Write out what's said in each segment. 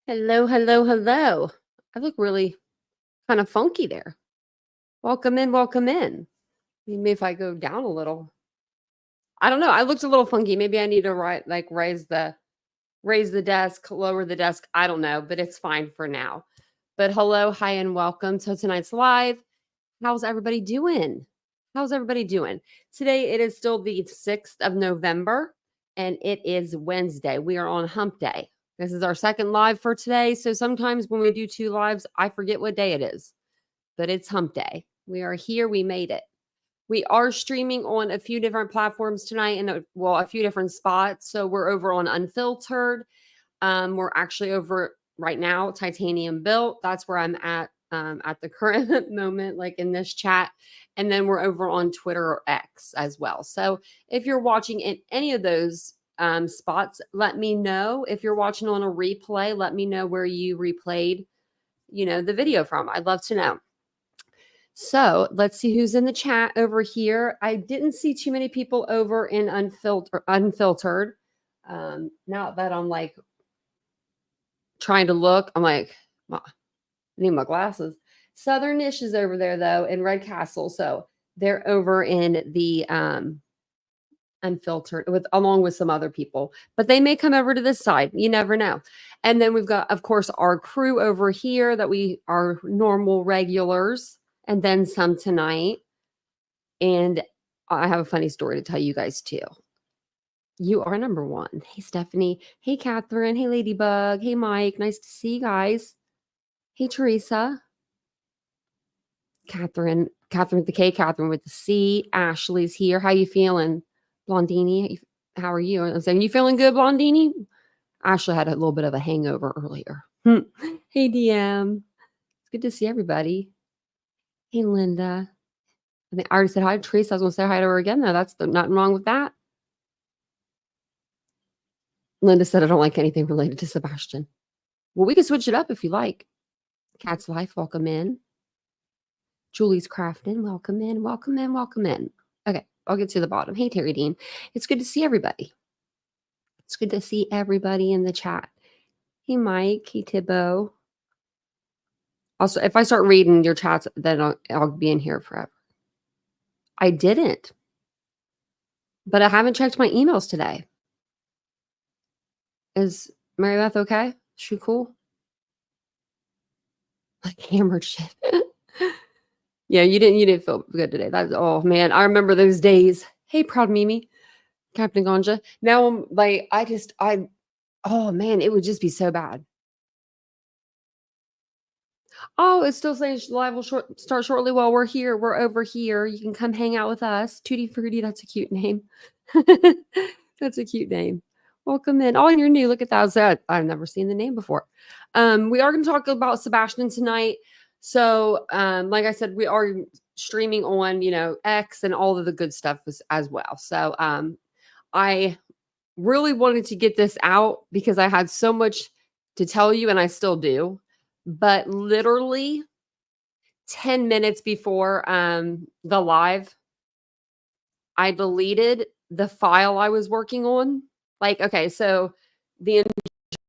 Hello, hello, hello. I look really kind of funky there. Welcome in, welcome in. Maybe if I go down a little. I don't know. I looked a little funky. Maybe I need to raise the desk, lower the desk. I don't know, but it's fine for now. But hello, hi, and welcome to tonight's live. How's everybody doing? How's everybody doing? Today it is still the 6th of November and it is Wednesday. We are on hump day. This is our second live for today. So sometimes when we do two lives, I forget what day it is, but it's hump day. We are here. We made it. We are streaming on a few different platforms tonight and a few different spots. So we're over on Unfiltered. We're actually over right now, Titanium Built. That's where I'm at the current moment, like in this chat. And then we're over on Twitter or X as well. So if you're watching in any of those spots, let me know. If you're watching on a replay, let me know where you replayed, the video from. I'd love to know. So let's see who's in the chat over here. I didn't see too many people over in Unfiltered. Now that I'm like trying to look, I'm like, I need my glasses. Southernish is over there though in Red Castle, so they're over in the Unfiltered along with some other people, but they may come over to this side. You never know. And then we've got, of course, our crew over here that we are normal regulars, and then some tonight. And I have a funny story to tell you guys too. You are number one. Hey, Stephanie. Hey, Catherine. Hey, Ladybug. Hey, Mike. Nice to see you guys. Hey, Teresa. Catherine with the K, Catherine with the C. Ashley's here. How you feeling? Blondini, how are you? I'm saying, you feeling good, Blondini? Ashley had a little bit of a hangover earlier. Hey, DM. It's good to see everybody. Hey, Linda. I think I already said hi to Teresa. I was going to say hi to her again, though. That's nothing wrong with that. Linda said, I don't like anything related to Sebastian. Well, we can switch it up if you like. Cat's Life, welcome in. Julie's Crafting, welcome in, welcome in, welcome in. Okay, I'll get to the bottom. Hey, Terry Dean. It's good to see everybody. It's good to see everybody in the chat. Hey, Mike. Hey, Tibbo. Also, if I start reading your chats, then I'll be in here forever. I didn't. But I haven't checked my emails today. Is Mary Beth okay? Is she cool? Like hammered shit. Yeah, you didn't feel good today. That's, oh man, I remember those days. Hey, proud Mimi, Captain Ganja. Now I'm like, oh man, it would just be so bad. Oh, it's still saying live will start shortly. Well, we're here. We're over here. You can come hang out with us. Tutti Frutti, that's a cute name. That's a cute name. Welcome in. Oh, you're new. Look at that. I've never seen the name before. We are going to talk about Sebastian tonight. So, like I said, we are streaming on, X and all of the good stuff as well. So, I really wanted to get this out because I had so much to tell you, and I still do. But literally 10 minutes before the live, I deleted the file I was working on. Like, okay, so the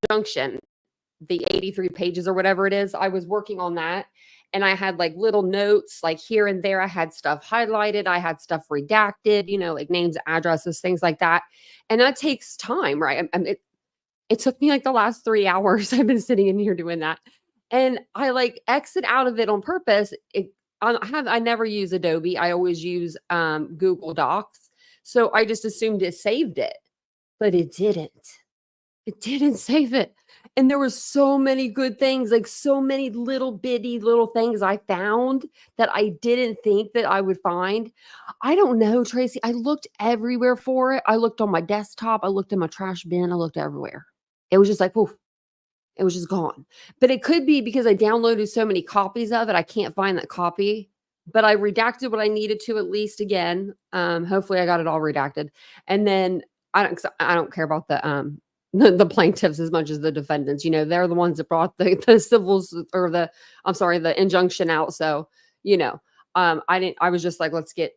injunction, the 83 pages or whatever it is, I was working on that. And I had like little notes, like here and there. I had stuff highlighted. I had stuff redacted, like names, addresses, things like that. And that takes time, right? It took me like the last 3 hours. I've been sitting in here doing that. And I like exit out of it on purpose. I never use Adobe. I always use Google Docs. So I just assumed it saved it, but it didn't. It didn't save it. And there were so many good things, like so many little bitty little things I found that I didn't think that I would find. I don't know, Tracy. I looked everywhere for it. I looked on my desktop. I looked in my trash bin. I looked everywhere. It was just like, poof. It was just gone. But it could be because I downloaded so many copies of it. I can't find that copy, but I redacted what I needed to at least again. Hopefully I got it all redacted. And then I don't care about the plaintiffs as much as the defendants. They're the ones that brought the civils or the injunction out. So, I was just like, let's get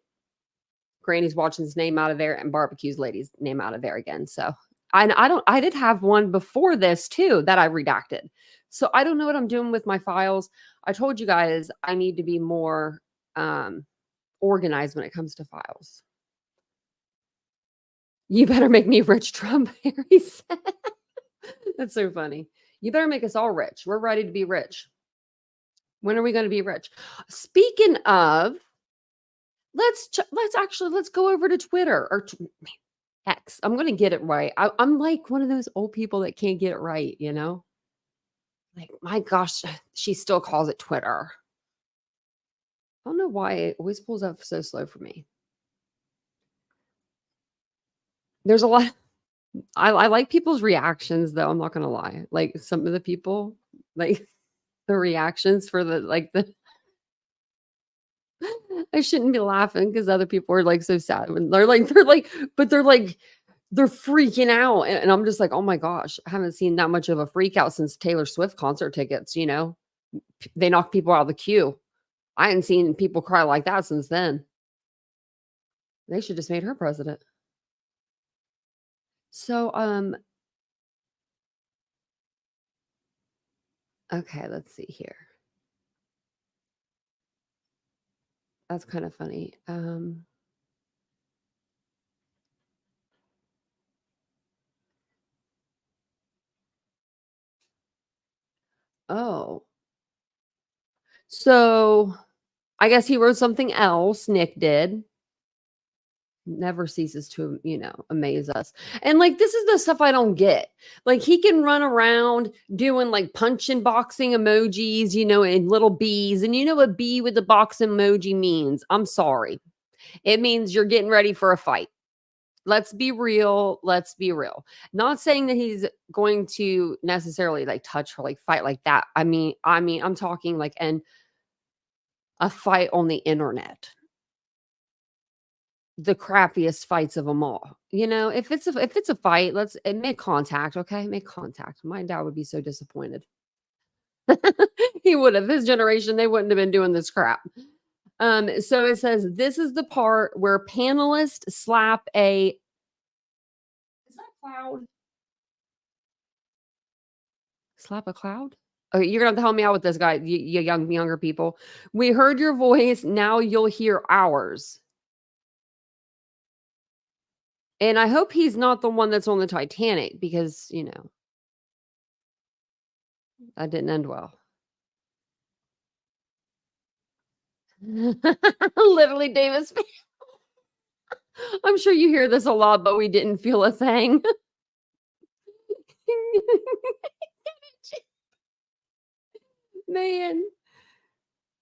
Granny's Watching's name out of there and Barbecue's lady's name out of there again. So I did have one before this too that I redacted. So I don't know what I'm doing with my files. I told you guys I need to be more organized when it comes to files. You better make me rich, Trump, Harry said. That's so funny. You better make us all rich. We're ready to be rich. When are we going to be rich? Speaking of, let's go over to Twitter or X. I'm going to get it right. I'm like one of those old people that can't get it right, you know? Like, my gosh, she still calls it Twitter. I don't know why it always pulls up so slow for me. There's a lot. I like people's reactions, though. I'm not going to lie. Like some of the people, like the reactions for the I shouldn't be laughing because other people are like so sad when they're freaking out. And I'm just like, oh my gosh, I haven't seen that much of a freak out since Taylor Swift concert tickets, you know? They knock people out of the queue. I hadn't seen people cry like that since then. They should just made her president. So, okay, let's see here. That's kind of funny. Oh. So, I guess he wrote something else, Nick did. Never ceases to, amaze us. And like this is the stuff I don't get. Like he can run around doing like punching boxing emojis, and little bees. And you know what bee with the box emoji means? I'm sorry. It means you're getting ready for a fight. Let's be real. Let's be real. Not saying that he's going to necessarily like touch or like fight like that. I mean, I'm talking like a fight on the internet. The crappiest fights of them all. If it's a fight, let's make contact, okay? Make contact. My dad would be so disappointed. He would have. His generation, they wouldn't have been doing this crap. So it says this is the part where panelists slap a is that a cloud? Slap a cloud? Okay, you're gonna have to help me out with this guy, you younger people. We heard your voice, now you'll hear ours. And I hope he's not the one that's on the Titanic because, that didn't end well. Literally, Davis. I'm sure you hear this a lot, but we didn't feel a thing. Man,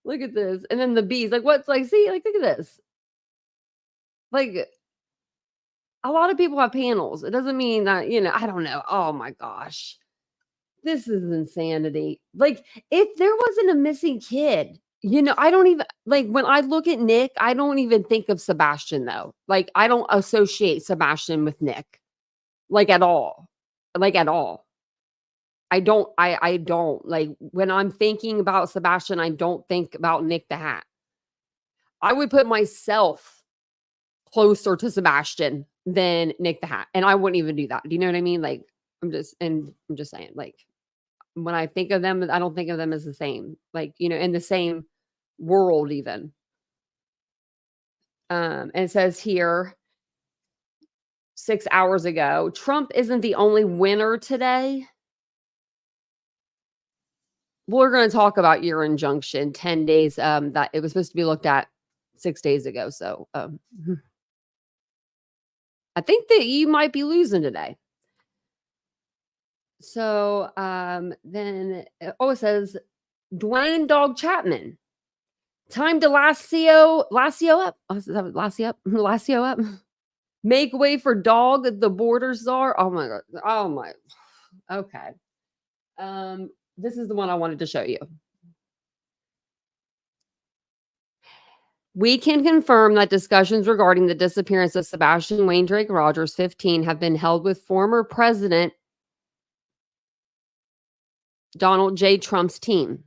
look at this. And then the bees, like, what's like, see, like, look at this. Like, a lot of people have panels. It doesn't mean that, I don't know. Oh my gosh. This is insanity. Like, if there wasn't a missing kid, I don't even like when I look at Nick, I don't even think of Sebastian though. Like, I don't associate Sebastian with Nick, like at all. Like at all. I don't like when I'm thinking about Sebastian, I don't think about Nick the Hat. I would put myself closer to Sebastian than Nick the Hat, and I wouldn't even do that. Do you know what I mean? Like, I'm just saying, like, when I think of them, I don't think of them as the same, like, in the same world even. And it says here 6 hours ago, Trump isn't the only winner today. We're going to talk about your injunction 10 days that it was supposed to be looked at 6 days ago. So I think that you might be losing today. So then, it says Dwayne Dog Chapman. Time to lasso up. Lasso up. Make way for Dog, the border czar. Oh my God. Oh my. Okay. This is the one I wanted to show you. We can confirm that discussions regarding the disappearance of Sebastian Wayne Drake Rogers, 15, have been held with former President Donald J. Trump's team.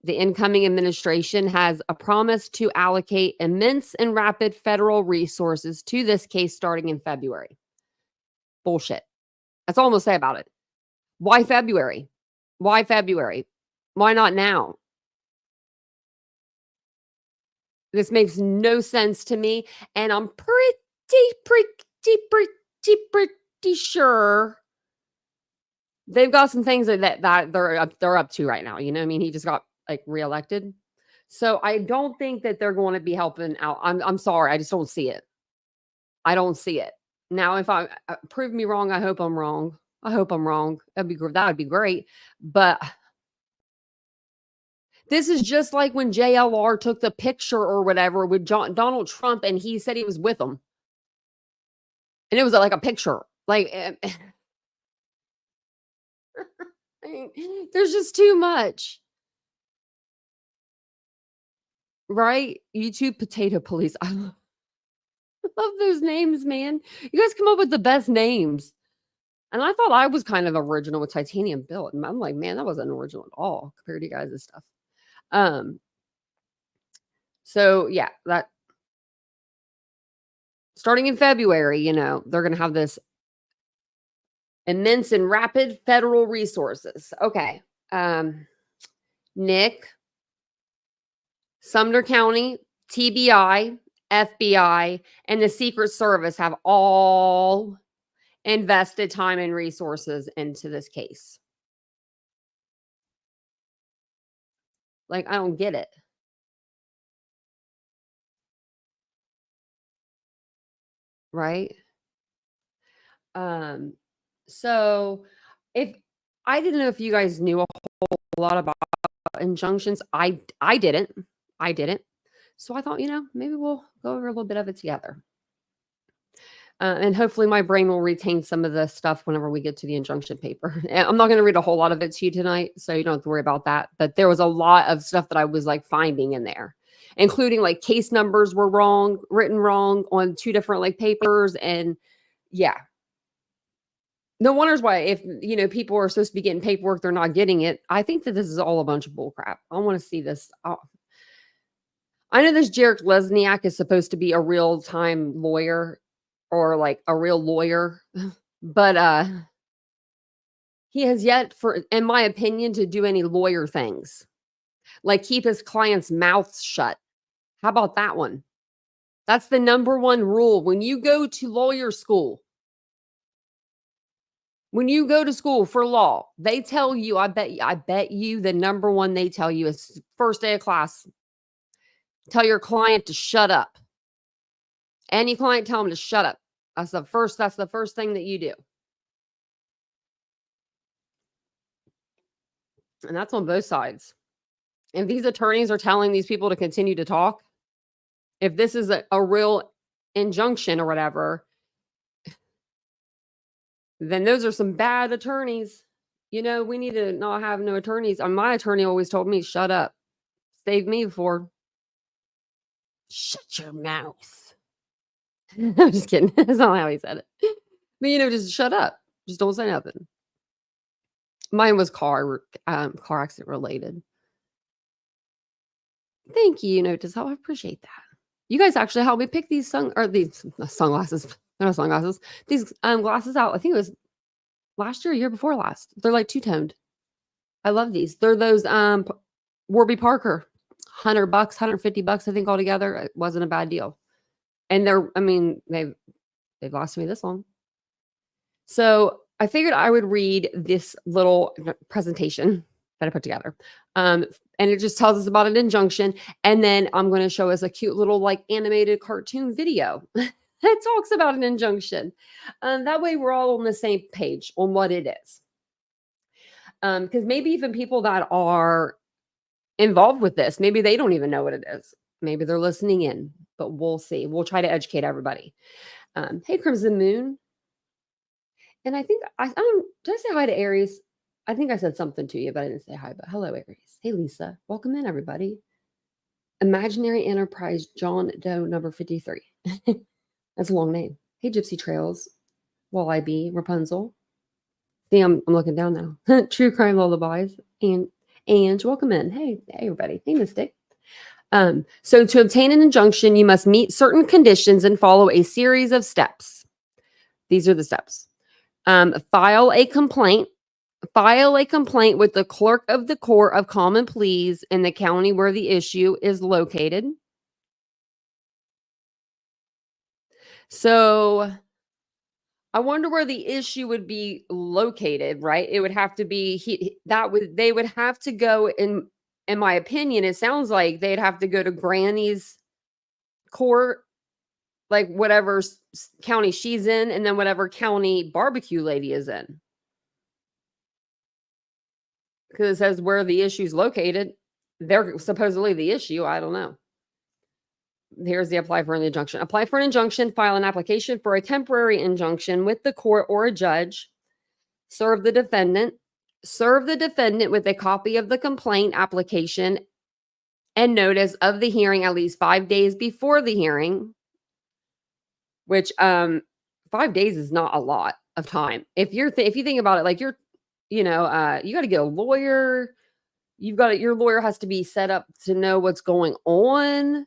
The incoming administration has a promise to allocate immense and rapid federal resources to this case starting in February. Bullshit. That's all I'm gonna say about it. Why February? Why February? Why not now? This makes no sense to me, and I'm pretty sure they've got some things that they're up to right now. You know what I mean? He just got like reelected. So I don't think that they're going to be helping out. I'm sorry. I just don't see it. I don't see it. Now, if I prove me wrong, I hope I'm wrong. I hope I'm wrong. That would be great. But this is just like when JLR took the picture or whatever with Donald Trump, and he said he was with him, and it was like a picture. Like, I mean, there's just too much, right? YouTube potato police. I love those names, man. You guys come up with the best names. And I thought I was kind of original with Titanium Built. And I'm like, man, that wasn't original at all compared to you guys' stuff. So yeah, that starting in February, you know, they're going to have this immense and rapid federal resources. Okay. Nick, Sumner County, TBI, FBI, and the Secret Service have all invested time and resources into this case. Like, I don't get it. Right? So if I didn't know if you guys knew a whole lot about injunctions. I didn't. So I thought, you know, maybe we'll go over a little bit of it together. And hopefully my brain will retain some of the stuff whenever we get to the injunction paper. And I'm not going to read a whole lot of it to you tonight, so you don't have to worry about that. But there was a lot of stuff that I was like finding in there, including like case numbers were written wrong on 2 different like papers. And yeah, no wonders why, if, you know, people are supposed to be getting paperwork, they're not getting it. I think that this is all a bunch of bull crap. I want to see this. I know this Jarek Lesniak is supposed to be a real-time lawyer or like a real lawyer, but he has yet, in my opinion, to do any lawyer things, like keep his clients' mouths shut. How about that one? That's the number one rule when you go to lawyer school. When you go to school for law, they tell you, I bet you the number one they tell you is first day of class. Tell your client to shut up. Any client, tell them to shut up. That's the first thing that you do. And that's on both sides. If these attorneys are telling these people to continue to talk, if this is a real injunction or whatever, then those are some bad attorneys. You know, we need to not have no attorneys. My attorney always told me, shut up. Saved me before. Shut your mouth. I'm just kidding. That's not how he said it. But, you know, just shut up. Just don't say nothing. Mine was car accident related. Thank you, Notice. I appreciate that. You guys actually helped me pick these sunglasses. They're not sunglasses. These glasses out. I think it was last year, year before last. They're like 2-toned. I love these. They're those Warby Parker. $100, $150, I think altogether. It wasn't a bad deal. And they've lasted me this long. So I figured I would read this little presentation that I put together. And it just tells us about an injunction. And then I'm going to show us a cute little like animated cartoon video that talks about an injunction. That way we're all on the same page on what it is. Because maybe even people that are involved with this, maybe they don't even know what it is. Maybe they're listening in, but we'll see. We'll try to educate everybody. Hey, Crimson Moon. And I think did I say hi to Aries? I think I said something to you, but I didn't say hi. But hello, Aries. Hey, Lisa. Welcome in, everybody. Imaginary Enterprise John Doe number 53. That's a long name. Hey, Gypsy Trails. Walleye Bee. Rapunzel. See, I'm looking down now. True Crime Lullabies. And Ange, welcome in. Hey, everybody. Hey, Mystic. So to obtain an injunction, you must meet certain conditions and follow a series of steps. These are the steps. File a complaint. File a complaint with the clerk of the court of common pleas in the county where the issue is located. So I wonder where the issue would be located, right? It would have to be they would have to go in my opinion, it sounds like they'd have to go to Granny's court, like whatever county she's in, and then whatever county barbecue lady is in. Because it says where the issue's located. They're supposedly the issue. I don't know. Here's the apply for an injunction. Apply for an injunction, file an application for a temporary injunction with the court or a judge. Serve the defendant. Serve the defendant with a copy of the complaint application and notice of the hearing at least 5 days before the hearing, which 5 days is not a lot of time. If you think about it, like you got to get a lawyer. Your lawyer has to be set up to know what's going on.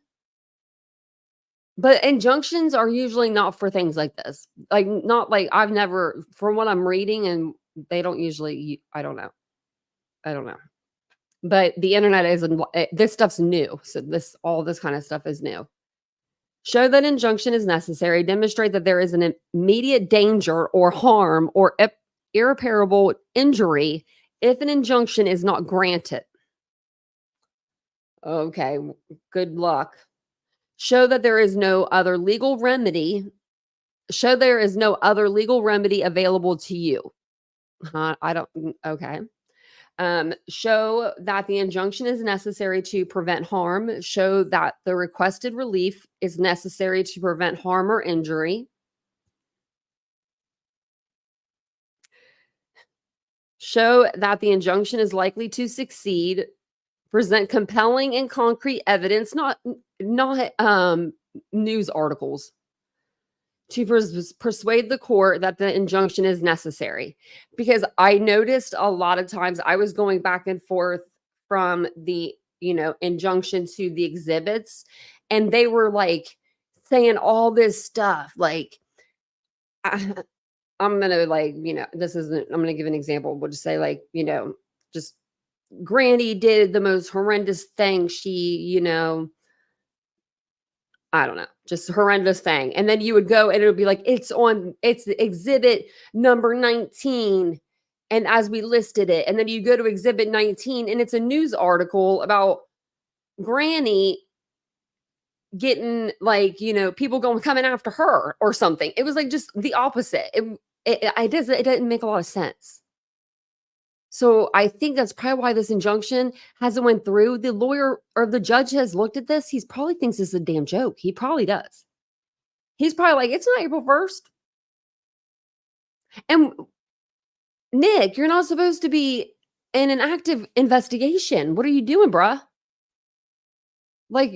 But injunctions are usually not for things like this. Like, not like I've never, from what I'm reading, and they don't usually, I don't know. But the internet this stuff's new. So all this kind of stuff is new. Show that injunction is necessary. Demonstrate that there is an immediate danger or harm or irreparable injury if an injunction is not granted. Okay, good luck. Show that there is no other legal remedy. Show there is no other legal remedy available to you. Okay. Show that the injunction is necessary to prevent harm. Show that the requested relief is necessary to prevent harm or injury. Show that the injunction is likely to succeed. Present compelling and concrete evidence, not news articles, to persuade the court that the injunction is necessary. Because I noticed a lot of times I was going back and forth from the, injunction to the exhibits, and they were like saying all this stuff. Like, I'm going to I'm going to give an example. We'll just say just Granny did the most horrendous thing. She, I don't know, just horrendous thing. And then you would go and it would be like, it's exhibit number 19. And as we listed it, and then you go to exhibit 19 and it's a news article about Granny getting people coming after her or something. It was like just the opposite. It didn't make a lot of sense. So I think that's probably why this injunction hasn't went through. The lawyer or the judge has looked at this. He probably thinks this is a damn joke. He probably does. He's probably like, it's not April 1st. And Nick, you're not supposed to be in an active investigation. What are you doing, bruh? Like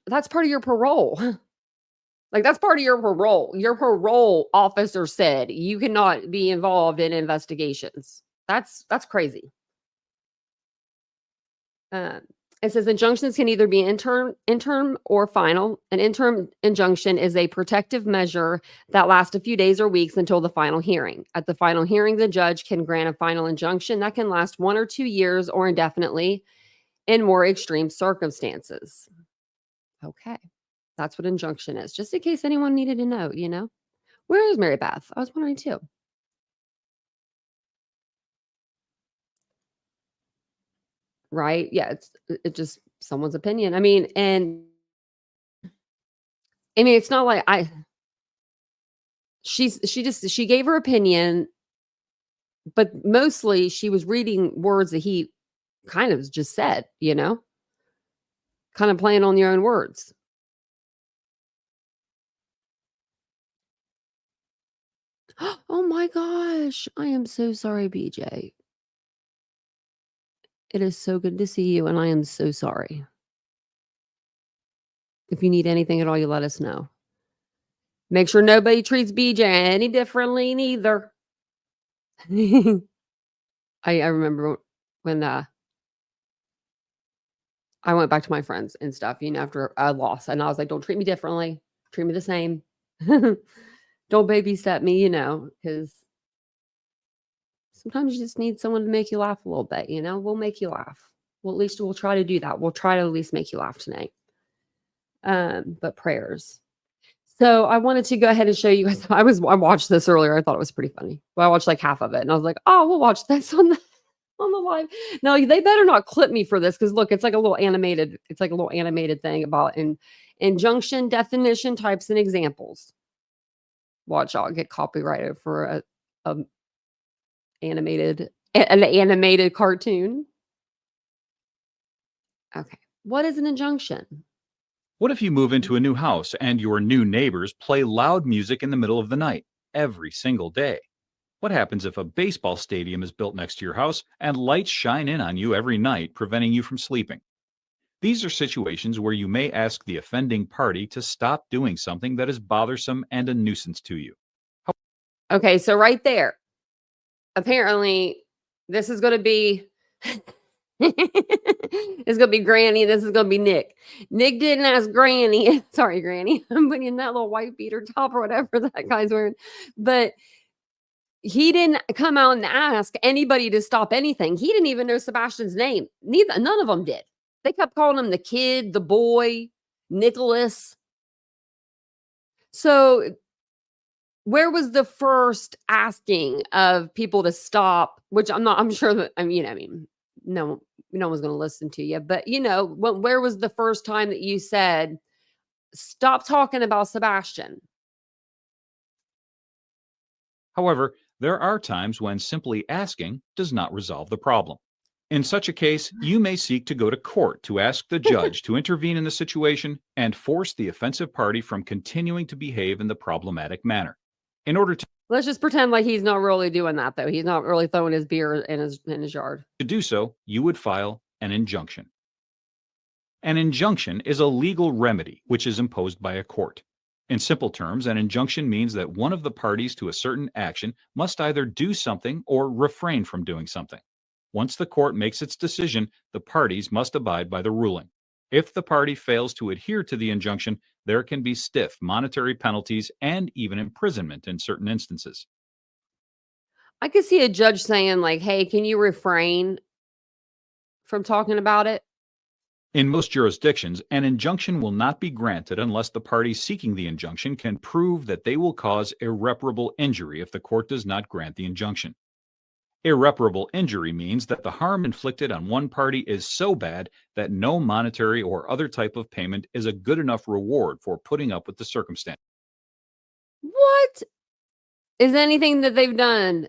that's part of your parole. Like that's part of your parole. Your parole officer said you cannot be involved in investigations. That's crazy. It says injunctions can either be interim or final. An interim injunction is a protective measure that lasts a few days or weeks until the final hearing. At the final hearing, the judge can grant a final injunction that can last 1 or 2 years or indefinitely in more extreme circumstances. Okay. That's what injunction is. Just in case anyone needed to know, Where is Mary Beth? I was wondering too. Right? Yeah, it's just someone's opinion. I mean, it's not like she gave her opinion, but mostly she was reading words that he kind of just said, kind of playing on your own words. Oh my gosh. I am so sorry, BJ. It is so good to see you, and I am so sorry. If you need anything at all, you let us know. Make sure nobody treats BJ any differently neither. I remember when I went back to my friends and stuff, after a loss, and I was like, don't treat me differently. Treat me the same. Don't babysit me, because Sometimes you just need someone to make you laugh a little bit, you know? We'll make you laugh. Well, at least we'll try to do that. We'll try to at least make you laugh tonight. But prayers. So I wanted to go ahead and show you guys. I watched this earlier. I thought it was pretty funny. Well, I watched like half of it and I was like, oh, we'll watch this on the live. No, they better not clip me for this because look, it's like a little animated thing about injunction, definition, types, and examples. Watch, I'll get copyrighted for an animated cartoon. Okay. What is an injunction? What if you move into a new house and your new neighbors play loud music in the middle of the night every single day? What happens if a baseball stadium is built next to your house and lights shine in on you every night, preventing you from sleeping? These are situations where you may ask the offending party to stop doing something that is bothersome and a nuisance to you. Okay, so right there, apparently, this is going to be it's going to be Granny. This is going to be Nick. Nick didn't ask Granny. Sorry, Granny. I'm putting in that little white beater top or whatever that guy's wearing. But he didn't come out and ask anybody to stop anything. He didn't even know Sebastian's name. None of them did. They kept calling him the kid, the boy, Nicholas. So where was the first asking of people to stop? Which I'm sure that, no one's going to listen to you. But, where was the first time that you said, stop talking about Sebastian? However, there are times when simply asking does not resolve the problem. In such a case, you may seek to go to court to ask the judge to intervene in the situation and force the offensive party from continuing to behave in the problematic manner. In order to Let's just pretend like he's not really doing that, though. He's not really throwing his beer in his yard. To do so, you would file an injunction. An injunction is a legal remedy which is imposed by a court. In simple terms, an injunction means that one of the parties to a certain action must either do something or refrain from doing something. Once the court makes its decision, the parties must abide by the ruling. If the party fails to adhere to the injunction, there can be stiff monetary penalties and even imprisonment in certain instances. I could see a judge saying, like, hey, can you refrain from talking about it? In most jurisdictions, an injunction will not be granted unless the party seeking the injunction can prove that they will cause irreparable injury if the court does not grant the injunction. Irreparable injury means that the harm inflicted on one party is so bad that no monetary or other type of payment is a good enough reward for putting up with the circumstance. What is anything that they've done?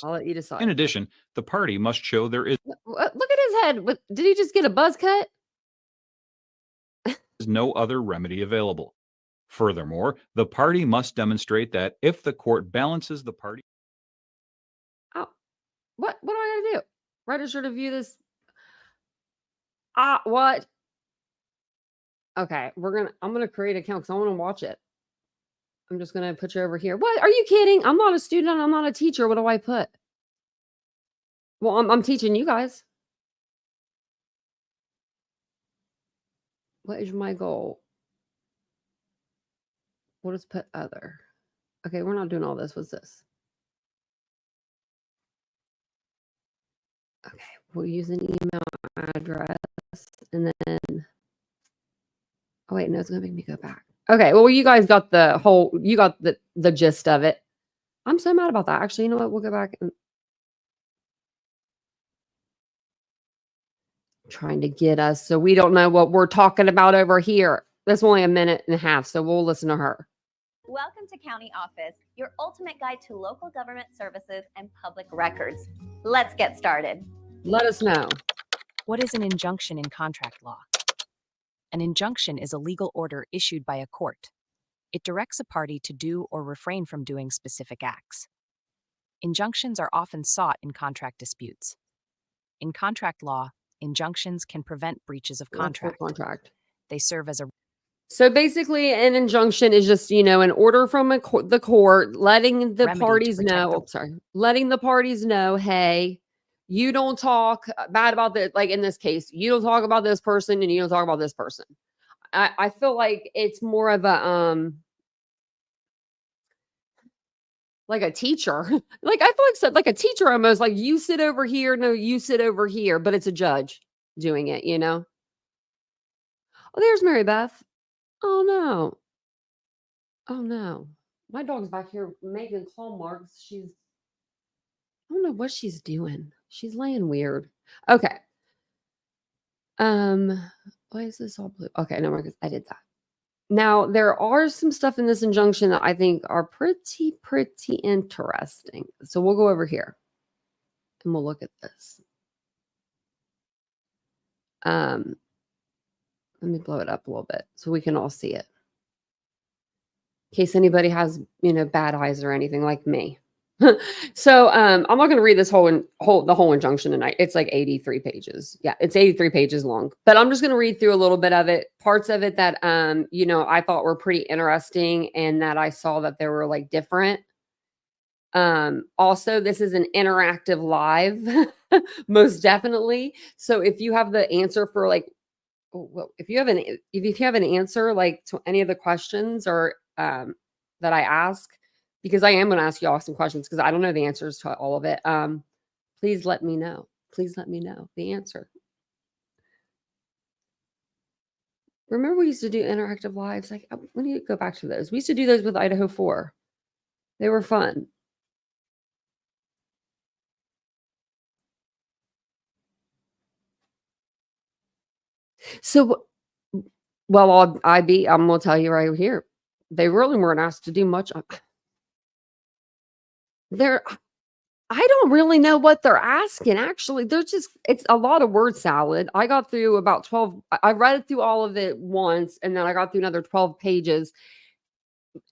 I'll let you decide. In addition, the party must show there is Look at his head. Did he just get a buzz cut? no other remedy available. Furthermore, the party must demonstrate that if the court balances the party. Oh, what do I gotta do? Register to view this. What? Okay, I'm gonna create an account because I want to watch it. I'm just gonna put you over here. What? Are you kidding? I'm not a student. I'm not a teacher. What do I put? Well, I'm teaching you guys. What is my goal? What is put other? Okay, we're not doing all this. What's this? Okay, we'll use an email address and then. Oh wait, no, it's gonna make me go back. Okay, well, you guys got the gist of it. I'm so mad about that. Actually, you know what? We'll go back and trying to get us so we don't know what we're talking about over here. That's only a minute and a half, so we'll listen to her. Welcome to County Office, your ultimate guide to local government services and public records. Let's get started. Let us know. What is an injunction in contract law? An injunction is a legal order issued by a court. It directs a party to do or refrain from doing specific acts. Injunctions are often sought in contract disputes. In contract law, injunctions can prevent breaches of contract. They serve as a... So basically, an injunction is just, an order from the court letting the parties know, letting the parties know, hey, you don't talk bad about this. Like in this case, you don't talk about this person and you don't talk about this person. I feel like it's more of a, like a teacher. Like I feel like like a teacher almost, like you sit over here, no, you sit over here, but it's a judge doing it, you know? Oh, there's Mary Beth. Oh no. Oh no. My dog's back here making claw marks. I don't know what she's doing. She's laying weird. Okay. Why is this all blue? Okay, no, I did that. Now, there are some stuff in this injunction that I think are pretty interesting. So we'll go over here and we'll look at this. Let me blow it up a little bit so we can all see it. In case anybody has, bad eyes or anything like me. So I'm not going to read this the whole injunction tonight. It's like 83 pages. Yeah, it's 83 pages long. But I'm just going to read through a little bit of it, parts of it that I thought were pretty interesting and that I saw that they were like different. Also, this is an interactive live, most definitely. So if you have the answer for like, if you have an answer like to any of the questions or that I ask, because I am going to ask you all some questions because I don't know the answers to all of it. Please let me know. Please let me know the answer. Remember we used to do interactive lives? Like, we need to go back to those. We used to do those with Idaho 4. They were fun. So, well, I'm going to tell you right here. They really weren't asked to do much. I don't really know what they're asking. Actually, it's a lot of word salad. I got through about 12. I read it through all of it once, and then I got through another 12 pages,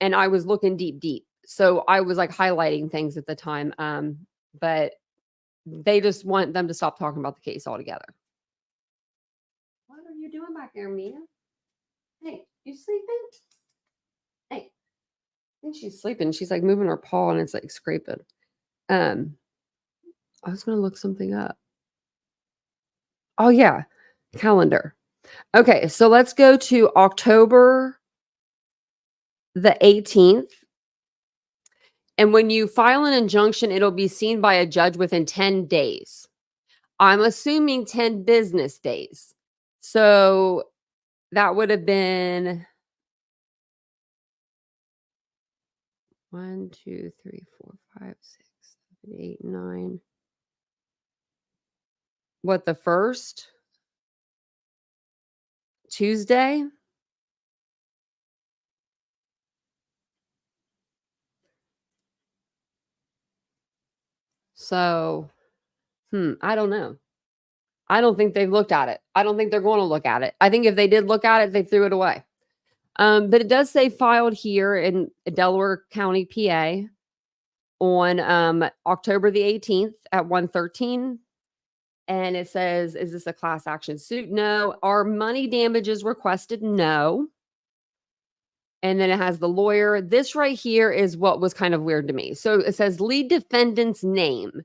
and I was looking deep. So I was like highlighting things at the time. But they just want them to stop talking about the case altogether. What are you doing back there, Mia? Hey, you sleeping? Hey, I think she's sleeping. She's like moving her paw, and it's like scraping. I was going to look something up. Oh, yeah. Calendar. Okay, so let's go to October the 18th. And when you file an injunction, it'll be seen by a judge within 10 days. I'm assuming 10 business days. So that would have been 1, 2, 3, 4, 5, 6, 7, 8, 9. What, the first? Tuesday? So, I don't know. I don't think they've looked at it. I don't think they're going to look at it. I think if they did look at it, they threw it away. But it does say filed here in Delaware County, PA on October the 18th at 1:13. And it says, is this a class action suit? No. Are money damages requested? No. And then it has the lawyer. This right here is what was kind of weird to me. So it says lead defendant's name.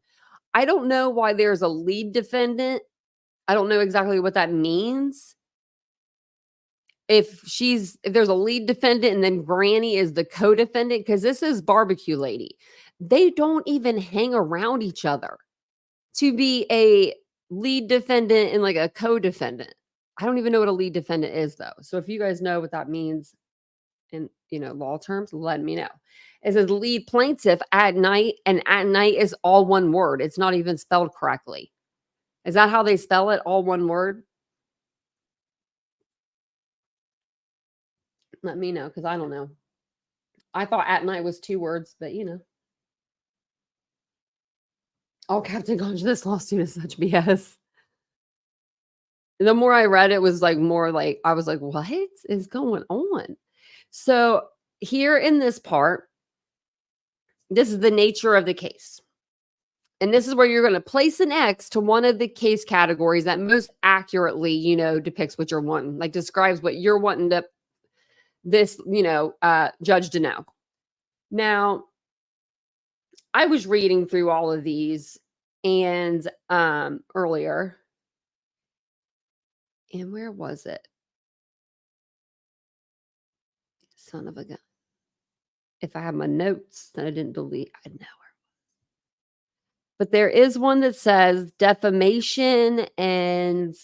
I don't know why there's a lead defendant. I don't know exactly what that means. If there's a lead defendant and then Granny is the co-defendant, because this is Barbecue Lady. They don't even hang around each other to be a lead defendant and like a co-defendant. I don't even know what a lead defendant is though. So if you guys know what that means in law terms, let me know. It says lead plaintiff at night, and at night is all one word. It's not even spelled correctly. Is that how they spell it? All one word? Let me know, because I don't know. I thought at night was 2 words, but Oh, Captain Conch, this lawsuit is such BS. The more I read, it was like more like, I was like, what is going on? So here in this part, this is the nature of the case. And this is where you're going to place an X to one of the case categories that most accurately, depicts what you're wanting, like describes what you're wanting this judge to know. Now, I was reading through all of these and earlier. And where was it? Son of a gun. If I have my notes that I didn't delete, I'd know. But there is one that says defamation and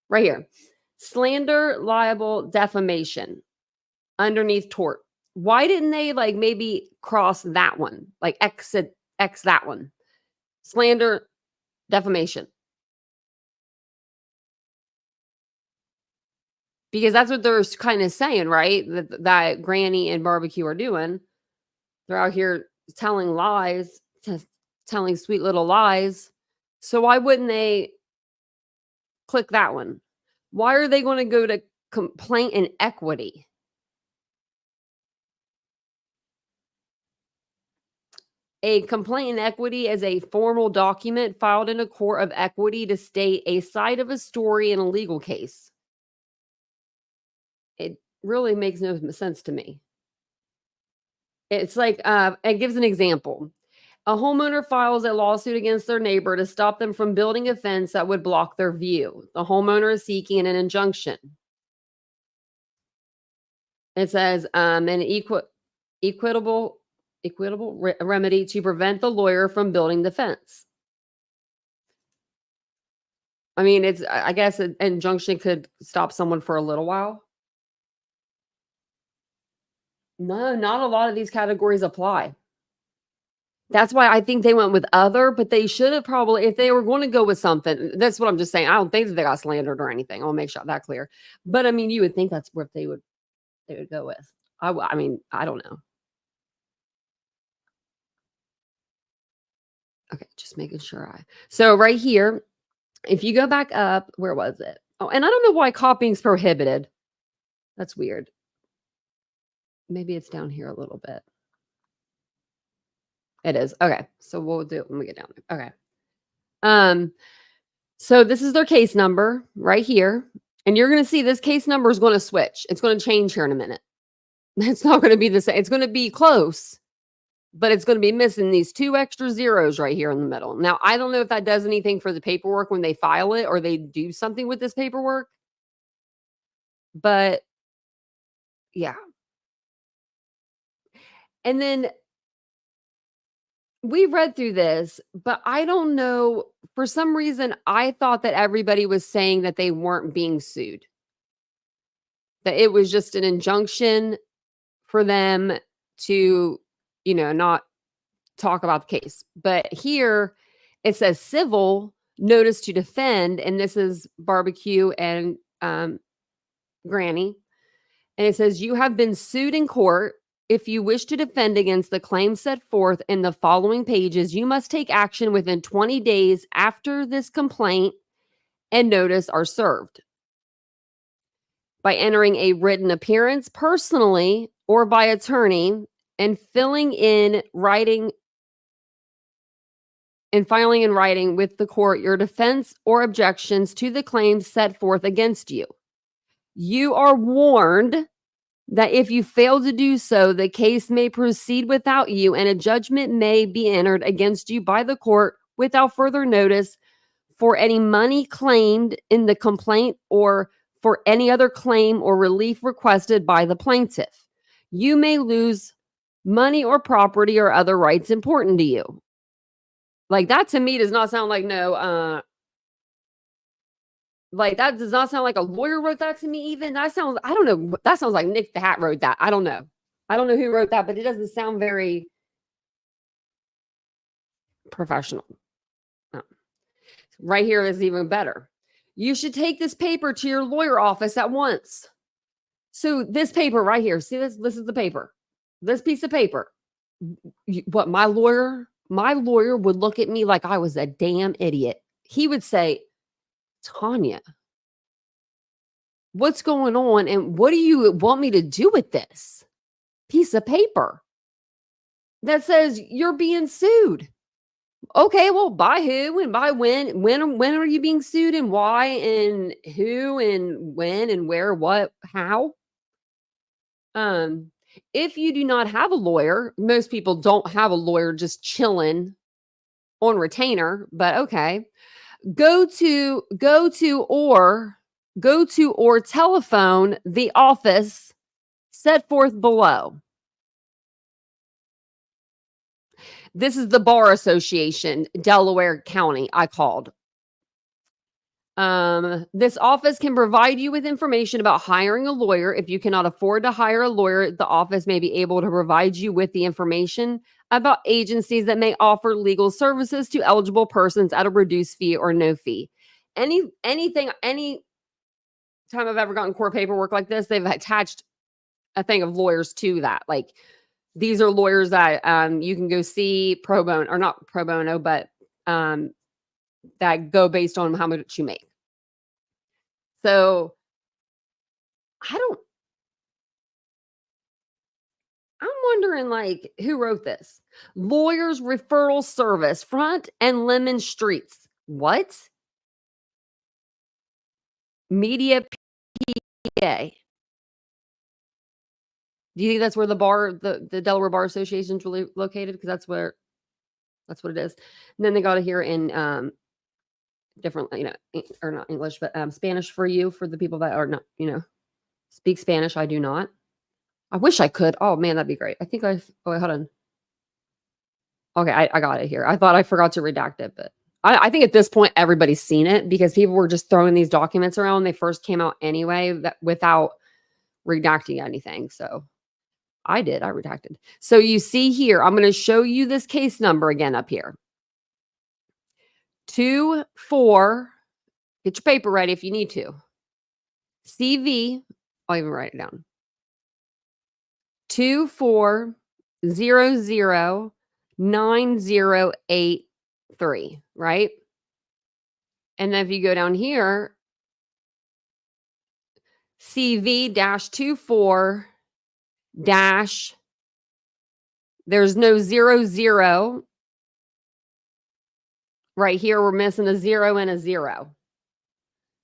right here, slander, libel, defamation underneath tort. Why didn't they like maybe cross that one, like X that one? Slander, defamation. Because that's what they're kind of saying, right? That Granny and Barbecue are doing. They're out here telling lies, telling sweet little lies. So why wouldn't they click that one? Why are they going to go to complaint and equity? A complaint in equity is a formal document filed in a court of equity to state a side of a story in a legal case. It really makes no sense to me. It's like, it gives an example. A homeowner files a lawsuit against their neighbor to stop them from building a fence that would block their view. The homeowner is seeking an injunction. It says an equitable remedy to prevent the lawyer from building the fence. I mean, I guess an injunction could stop someone for a little while. No, not a lot of these categories apply. That's why I think they went with other, but they should have probably, if they were going to go with something, that's what I'm just saying. I don't think that they got slandered or anything. I'll make sure that clear. But I mean, you would think that's what they would go with. I mean, I don't know. Okay, just making sure so right here, if you go back up, where was it? Oh, and I don't know why copying's prohibited. That's weird. Maybe it's down here a little bit. It is. Okay. So we'll do it when we get down there. Okay. So this is their case number right here. And you're going to see this case number is going to switch. It's going to change here in a minute. It's not going to be the same. It's going to be close, but it's going to be missing these 2 extra zeros right here in the middle. Now, I don't know if that does anything for the paperwork when they file it or they do something with this paperwork. But yeah. And then we read through this, but I don't know. For some reason, I thought that everybody was saying that they weren't being sued. That it was just an injunction for them to, not talk about the case. But here it says civil notice to defend, and this is Barbecue and Granny. And it says you have been sued in court. If you wish to defend against the claims set forth in the following pages, you must take action within 20 days after this complaint and notice are served. By entering a written appearance personally or by attorney and filing in writing with the court your defense or objections to the claims set forth against you. You are warned that if you fail to do so, the case may proceed without you and a judgment may be entered against you by the court without further notice for any money claimed in the complaint or for any other claim or relief requested by the plaintiff. You may lose money or property or other rights important to you. Like that to me does not sound like like that does not sound like a lawyer wrote that to me even. That sounds, I don't know. That sounds like Nick the Hat wrote that. I don't know. I don't know who wrote that, but it doesn't sound very professional. No. Right here is even better. You should take this paper to your lawyer office at once. So this paper right here, see this? This is the paper. This piece of paper. What my lawyer would look at me like I was a damn idiot. He would say, Tanya, what's going on? And what do you want me to do with this piece of paper that says you're being sued? Okay, well, by who and by when? When are you being sued and why and who and when and where, what, how? If you do not have a lawyer, most people don't have a lawyer just chilling on retainer, but okay. Go to or telephone the office set forth below. This is the Bar Association, Delaware County, I called. This office can provide you with information about hiring a lawyer. If you cannot afford to hire a lawyer, the office may be able to provide you with the information about agencies that may offer legal services to eligible persons at a reduced fee or no fee. Any time I've ever gotten court paperwork like this, they've attached a thing of lawyers to that. Like, these are lawyers that you can go see pro bono, or not pro bono, but that go based on how much you make. So I'm wondering, like, who wrote this? Lawyers Referral Service, Front and Lemon Streets. What? Media PA. Do you think that's where the Delaware Bar Association is really located? Because that's what it is. And then they got it here in different, or not English, but Spanish for the people that are not, speak Spanish. I do not. I wish I could. Oh man, that'd be great. I think wait, hold on. Okay, I got it here. I thought I forgot to redact it, but I think at this point everybody's seen it because people were just throwing these documents around when they first came out anyway, without redacting anything. So I redacted. So you see here, I'm going to show you this case number again up here. 24, get your paper ready if you need to. CV, I'll even write it down. 24009083, right? And then if you go down here, CV-24- there's no 00. Right here, we're missing a 0 and a 0.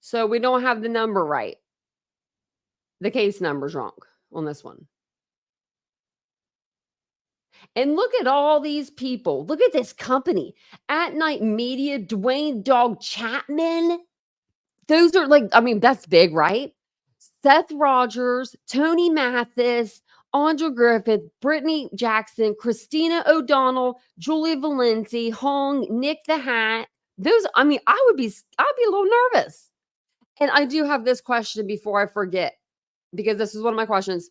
So we don't have the number right. The case number's wrong on this one. And look at all these people. Look at this company. At Night Media, Dwayne Dog Chapman. Those are that's big, right? Seth Rogers, Tony Mathis, Andrew Griffith, Brittany Jackson, Christina O'Donnell, Julia Valenti, Hong, Nick the Hat. I'd be a little nervous. And I do have this question before I forget, because this is one of my questions.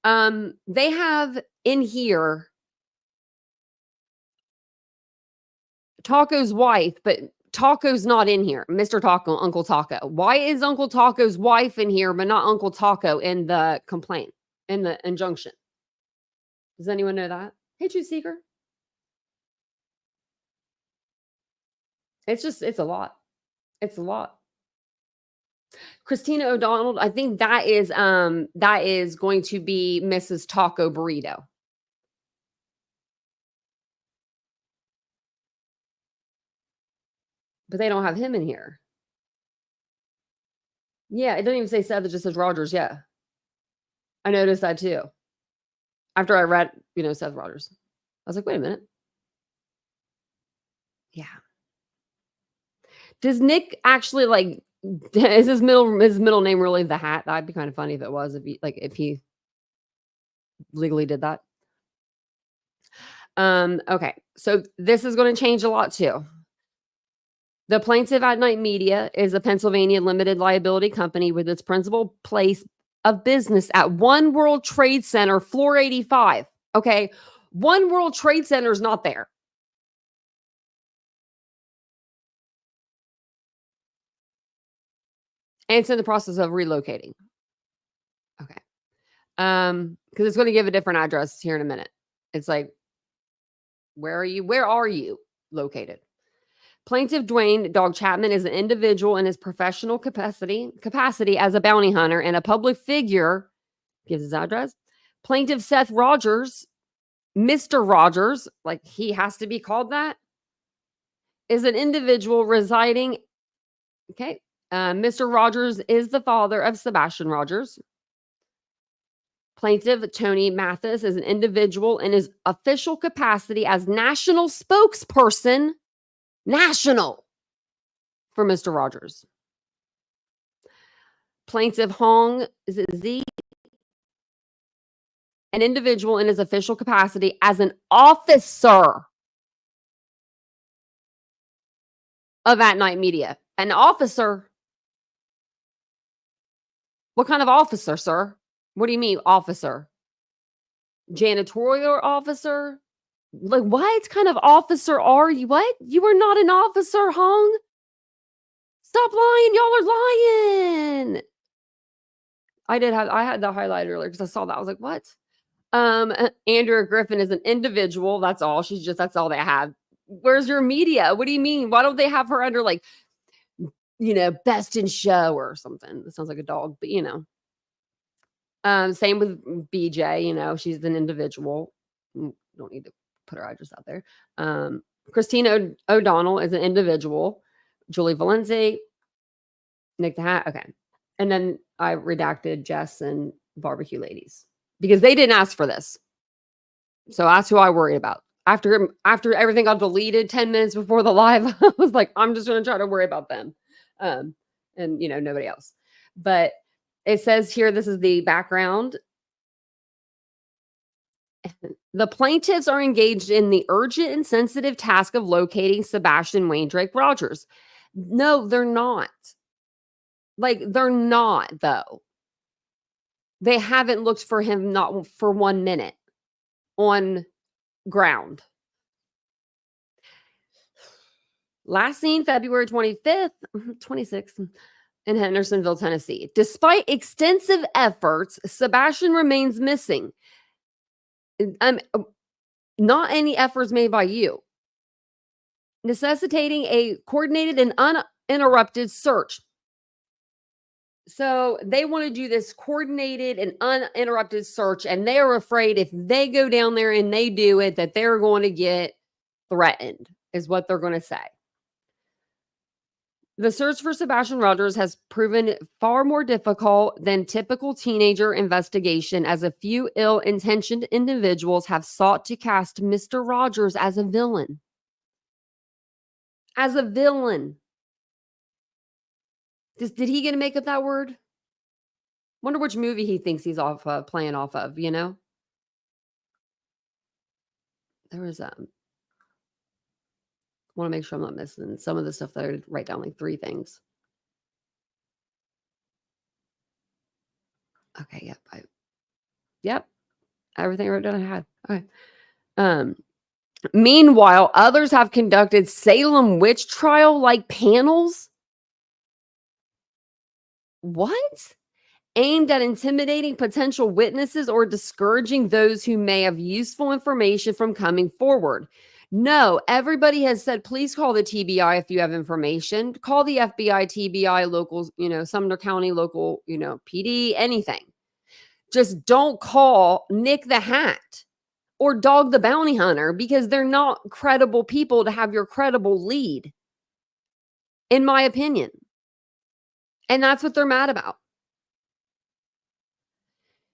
They have in here Taco's wife, but Taco's not in here. Mr. Taco, Uncle Taco. Why is Uncle Taco's wife in here, but not Uncle Taco in the complaint, in the injunction? Does anyone know that? Hey, Truth Seeker. It's a lot. It's a lot. Christina O'Donnell, I think that is going to be Mrs. Taco Burrito. But they don't have him in here. Yeah, it doesn't even say Seth, it just says Rogers. Yeah. I noticed that too. After I read, Seth Rogers. I was like, wait a minute. Yeah. Does Nick actually is his middle name really the Hat? That'd be kind of funny if it was, if he legally did that. Okay. So this is going to change a lot too. The plaintiff at Night Media is a Pennsylvania limited liability company with its principal place of business at One World Trade Center, floor 85. Okay. One World Trade Center is not there. And it's in the process of relocating. Okay. Because it's going to give a different address here in a minute. It's like, where are you located? Plaintiff Dwayne Dog Chapman is an individual in his professional capacity as a bounty hunter and a public figure. Gives his address. Plaintiff Seth Rogers, Mr. Rogers, like he has to be called that, is an individual residing. Okay. Mr. Rogers is the father of Sebastian Rogers. Plaintiff Tony Mathis is an individual in his official capacity as national spokesperson. National for Mr. Rogers. Plaintiff Hong, is it Z? An individual in his official capacity as an officer of at night media. An officer. What kind of officer, sir? What do you mean, officer? Janitorial officer? Like, what kind of officer are you? What? You are not an officer, Hong. Stop lying. Y'all are lying. I had that highlighted earlier because I saw that. I was like, what? Andrea Griffin is an individual. That's all. That's all they have. Where's your media? What do you mean? Why don't they have her under like, best in show or something? That sounds like a dog, but same with BJ, she's an individual. Don't need to put her address out there. Christina O'Donnell is an individual. Julie Valenzi, Nick the Hat. Okay. And then I redacted Jess and Barbecue Ladies because they didn't ask for this. So that's who I worried about. After everything got deleted 10 minutes before the live, I was like, I'm just going to try to worry about them. And nobody else. But it says here, this is the background. The plaintiffs are engaged in the urgent and sensitive task of locating Sebastian Wayne Drake Rogers. No, they're not. Like, they're not, though. They haven't looked for him, not for 1 minute on ground. Last seen February 26th in Hendersonville, Tennessee. Despite extensive efforts, Sebastian remains missing. Not any efforts made by you, necessitating a coordinated and uninterrupted search. So they want to do this coordinated and uninterrupted search, and they are afraid if they go down there and they do it, that they're going to get threatened, is what they're going to say. The search for Sebastian Rogers has proven far more difficult than typical teenager investigation, as a few ill-intentioned individuals have sought to cast Mr. Rogers as a villain. As a villain. Did he get to make up that word? Wonder which movie he thinks he's playing off of, There was want to make sure I'm not missing some of the stuff that I write down, like 3 things. Okay, yep. Everything I wrote down I had. Okay. Meanwhile, others have conducted Salem witch trial-like panels. What? Aimed at intimidating potential witnesses or discouraging those who may have useful information from coming forward. No, everybody has said, please call the TBI if you have information. Call the FBI, TBI, local, Sumner County, local, PD, anything. Just don't call Nick the Hat or Dog the Bounty Hunter, because they're not credible people to have your credible lead, in my opinion. And that's what they're mad about.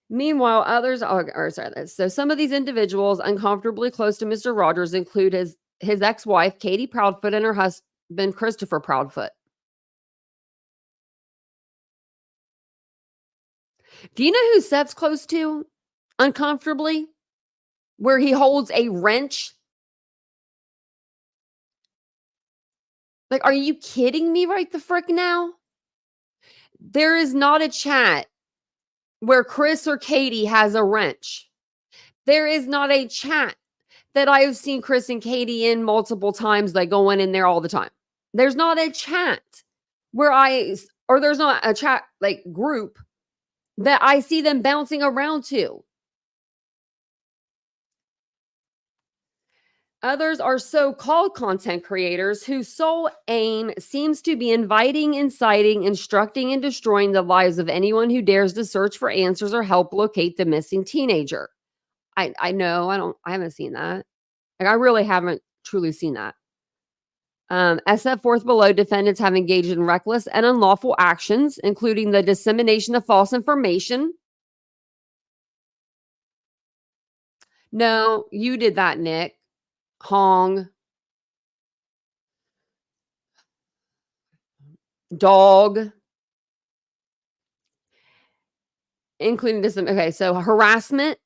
Meanwhile, others so some of these individuals uncomfortably close to Mr. Rogers include his ex-wife, Katie Proudfoot, and her husband, Christopher Proudfoot. Do you know who Seth's close to uncomfortably? Where he holds a wrench? Like, are you kidding me right the frick now? There is not a chat where Chris or Katie has a wrench. There is not a chat that I have seen Chris and Katie in multiple times. They go in there all the time. There's not a chat there's not a chat like group that I see them bouncing around to. Others are so-called content creators whose sole aim seems to be inviting, inciting, instructing, and destroying the lives of anyone who dares to search for answers or help locate the missing teenager. I know, I haven't seen that. Like, I really haven't truly seen that. As set forth below, defendants have engaged in reckless and unlawful actions, including the dissemination of false information. No, you did that, Nick. Hong. Dog. Including this. Okay, so harassment.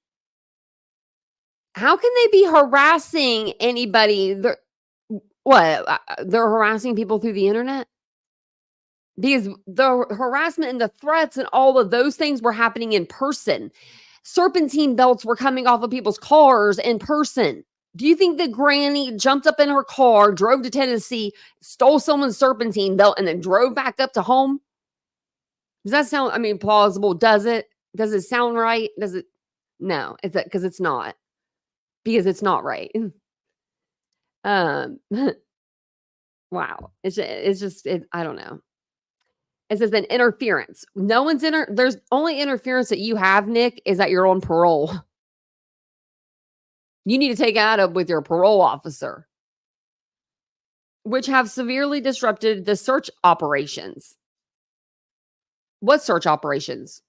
How can they be harassing anybody? What? They're harassing people through the internet? Because the harassment and the threats and all of those things were happening in person. Serpentine belts were coming off of people's cars in person. Do you think that Granny jumped up in her car, drove to Tennessee, stole someone's serpentine belt, and then drove back up to home? Does that sound, plausible? Does it? Does it sound right? Does it? No, it's because it's not. Because it's not right. Wow. I don't know. It says then interference. No one's there's only interference that you have, Nick, is that you're on parole. You need to take that up with your parole officer, which have severely disrupted the search operations. What search operations?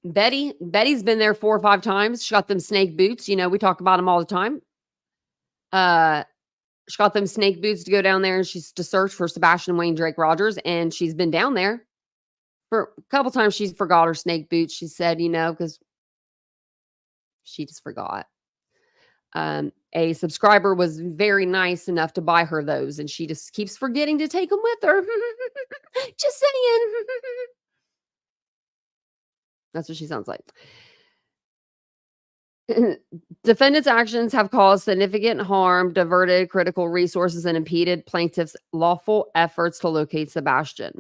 Betty's been there 4 or 5 times. She got them snake boots. We talk about them all the time. She got them snake boots to go down there and she's to search for Sebastian Wayne Drake Rogers. And she's been down there for a couple times. She's forgot her snake boots. She said, because she just forgot. A subscriber was very nice enough to buy her those, and she just keeps forgetting to take them with her. Just saying. That's what she sounds like. Defendants' actions have caused significant harm, diverted critical resources, and impeded plaintiffs' lawful efforts to locate Sebastian.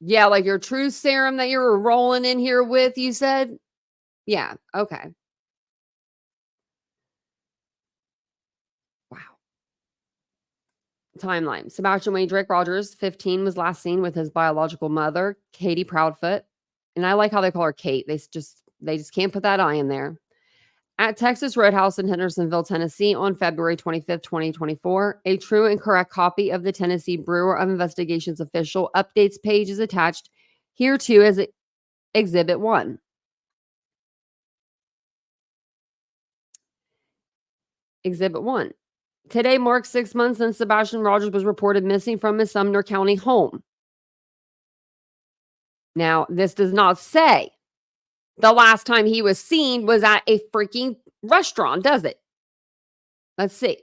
Yeah, like your truth serum that you were rolling in here with, you said? Yeah, okay. Wow. Timeline. Sebastian Wayne Drake Rogers, 15, was last seen with his biological mother, Katie Proudfoot. And I like how they call her Kate. They just can't put that I in there. At Texas Roadhouse in Hendersonville, Tennessee on February 25th, 2024, a true and correct copy of the Tennessee Bureau of Investigation's official updates page is attached hereto as Exhibit 1. Exhibit 1. Today marks 6 months since Sebastian Rogers was reported missing from his Sumner County home. Now, this does not say the last time he was seen was at a freaking restaurant, does it? Let's see.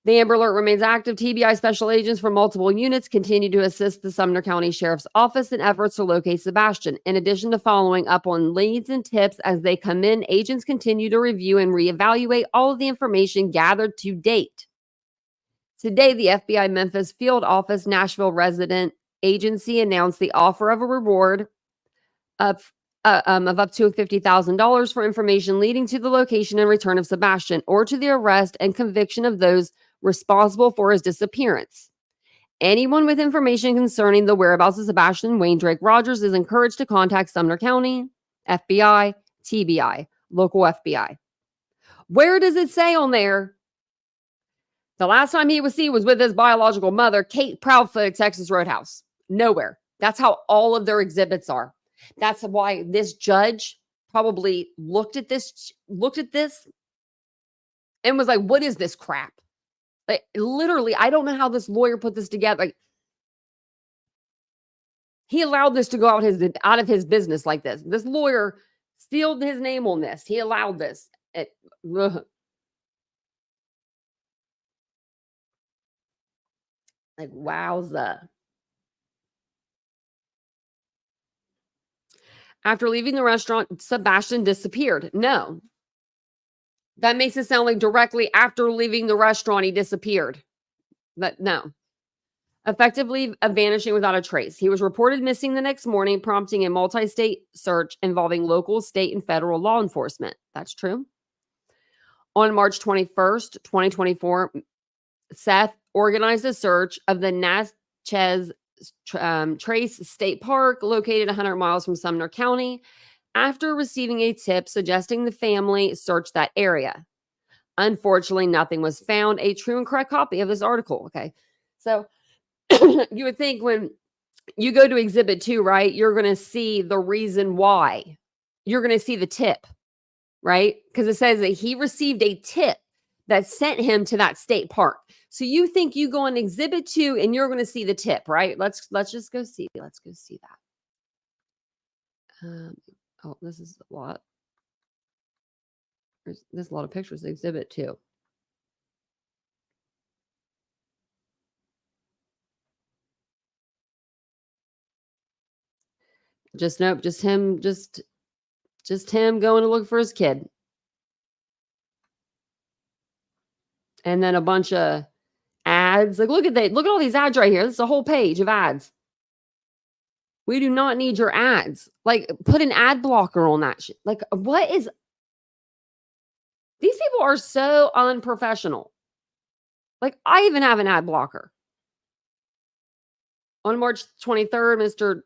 The Amber Alert remains active. TBI special agents from multiple units continue to assist the Sumner County Sheriff's Office in efforts to locate Sebastian. In addition to following up on leads and tips as they come in, agents continue to review and reevaluate all of the information gathered to date. Today, the FBI Memphis Field Office Nashville resident agency announced the offer of a reward of up to $50,000 for information leading to the location and return of Sebastian, or to the arrest and conviction of those responsible for his disappearance. Anyone with information concerning the whereabouts of Sebastian Wayne Drake Rogers is encouraged to contact Sumner County, FBI, TBI, local FBI. Where does it say on there? The last time he was seen was with his biological mother, Kate Proudfoot, at Texas Roadhouse. Nowhere. That's how all of their exhibits are. That's why this judge probably looked at this and was like, what is this crap? Like, literally, I don't know how this lawyer put this together. Like, he allowed this to go out of his business like this. This lawyer sealed his name on this. He allowed this. Like, wowza. After leaving the restaurant, Sebastian disappeared. No. That makes it sound like directly after leaving the restaurant, he disappeared. But no. Effectively vanishing without a trace. He was reported missing the next morning, prompting a multi-state search involving local, state, and federal law enforcement. That's true. On March 21st, 2024, Seth organized a search of the Natchez Trace State Park, located 100 miles from Sumner County, after receiving a tip suggesting the family search that area. Unfortunately, nothing was found. A true and correct copy of this article. Okay. So you would think when you go to Exhibit 2, right, you're going to see the reason why. You're going to see the tip, right? Because it says that he received a tip that sent him to that state park. So you think you go on Exhibit 2 and you're going to see the tip, right? Let's just go see. Let's go see that. Oh, this is a lot. There's a lot of pictures. Exhibit 2. Just nope, just him going to look for his kid. And then a bunch of ads. Like, look at all these ads right here. This is a whole page of ads. We do not need your ads. Like, put an ad blocker on that shit. Like, what is... These people are so unprofessional. Like, I even have an ad blocker. On March 23rd, Mr.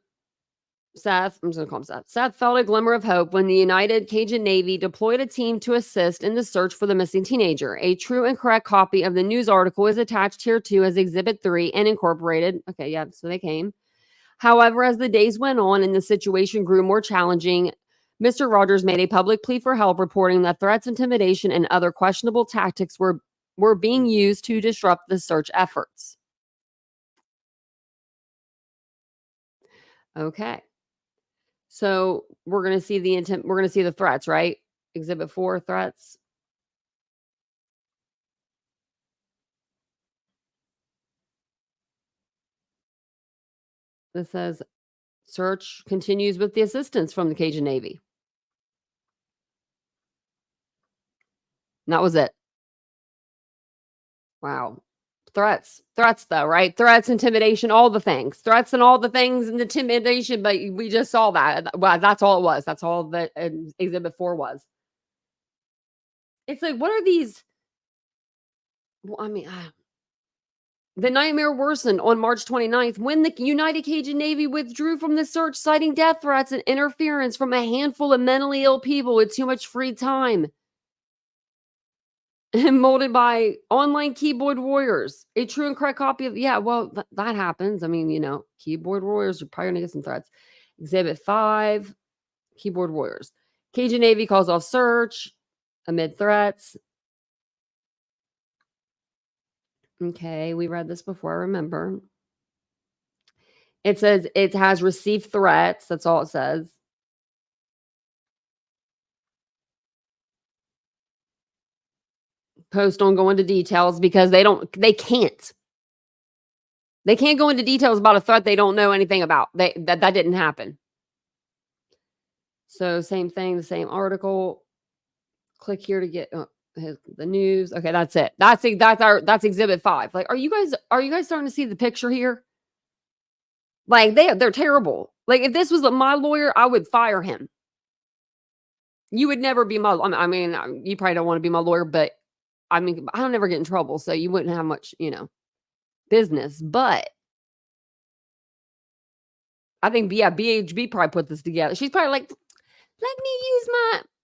Seth, I'm just going to call him Seth. Seth felt a glimmer of hope when the United Cajun Navy deployed a team to assist in the search for the missing teenager. A true and correct copy of the news article is attached here too as Exhibit 3 and incorporated. Okay, yeah, so they came. However, as the days went on and the situation grew more challenging, Mr. Rogers made a public plea for help, reporting that threats, intimidation, and other questionable tactics were being used to disrupt the search efforts. Okay. So we're going to see the intent. We're going to see the threats, right? Exhibit 4, threats. This says search continues with the assistance from the Cajun Navy. And that was it. Wow. Threats though, right? Threats, intimidation, all the things. Threats and all the things and intimidation, but we just saw that. Well, that's all it was. That's all that Exhibit 4 was. It's like, what are these? Well, I mean, the nightmare worsened on March 29th when the United Cajun Navy withdrew from the search, citing death threats and interference from a handful of mentally ill people with too much free time. And molded by online keyboard warriors. A true and correct copy of... Yeah, well, that happens. I mean, keyboard warriors are probably going to get some threats. Exhibit 5, keyboard warriors. Cajun Navy calls off search amid threats. Okay, we read this before, I remember. It says it has received threats. That's all it says. Post don't go into details because they can't go into details about a threat they don't know anything about. That didn't happen. So same thing, the same article. Click here to get the news. Okay, that's it. That's Exhibit 5. Like, are you guys starting to see the picture here? Like, they're terrible. Like, if this was my lawyer, I would fire him. You would never be my... I mean, you probably don't want to be my lawyer, but I mean, I don't ever get in trouble, so you wouldn't have much, business. But I think, yeah, BHB probably put this together. She's probably like, let me use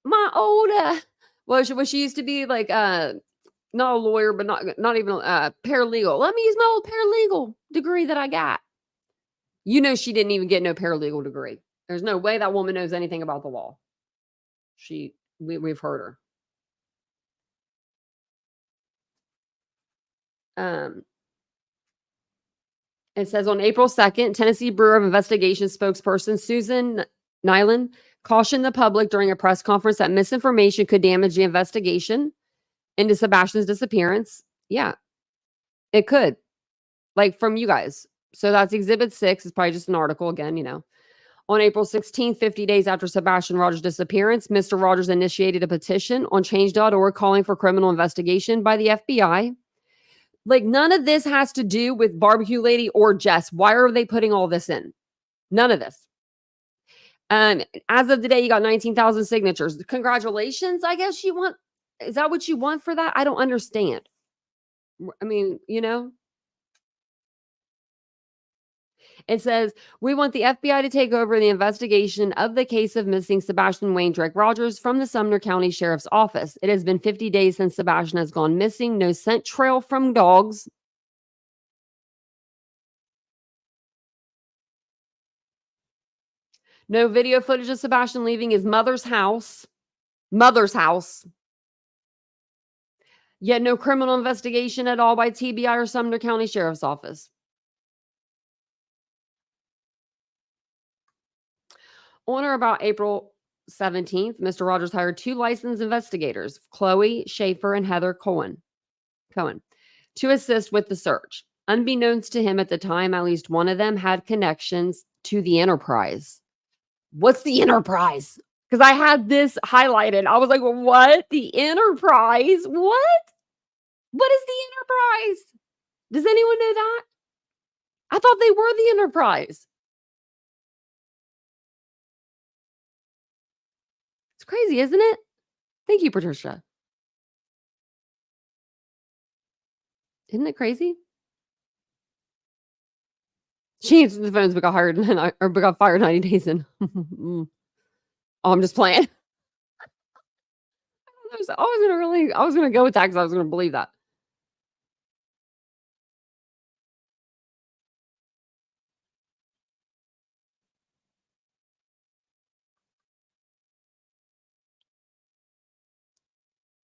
my old, she used to be like, not a lawyer, but not even paralegal. Let me use my old paralegal degree that I got. She didn't even get no paralegal degree. There's no way that woman knows anything about the law. We've heard her. It says on April 2nd, Tennessee Bureau of Investigation spokesperson Susan Nyland cautioned the public during a press conference that misinformation could damage the investigation into Sebastian's disappearance. Yeah, it could. Like, from you guys. So that's Exhibit 6. It's probably just an article again, On April 16th, 50 days after Sebastian Rogers' disappearance, Mr. Rogers initiated a petition on change.org calling for criminal investigation by the FBI. Like, none of this has to do with Barbecue Lady or Jess. Why are they putting all this in? None of this. As of today, you got 19,000 signatures. Congratulations, I guess you want. Is that what you want for that? I don't understand. I mean, It says, we want the FBI to take over the investigation of the case of missing Sebastian Wayne Drake Rogers from the Sumner County Sheriff's Office. It has been 50 days since Sebastian has gone missing. No scent trail from dogs. No video footage of Sebastian leaving his mother's house. Yet no criminal investigation at all by TBI or Sumner County Sheriff's Office. On or about April 17th, Mr. Rogers hired 2 licensed investigators, Chloe Schaefer and Heather Cohen, to assist with the search. Unbeknownst to him at the time, at least one of them had connections to the Enterprise. What's the Enterprise? Because I had this highlighted. I was like, what? The Enterprise? What? What is the Enterprise? Does anyone know that? I thought they were the Enterprise. It's crazy, isn't it? Thank you, Patricia. Isn't it crazy? She answered the phones but got hired or got fired 90 days in. Oh, I'm just playing. I was gonna go with that because I was gonna believe that.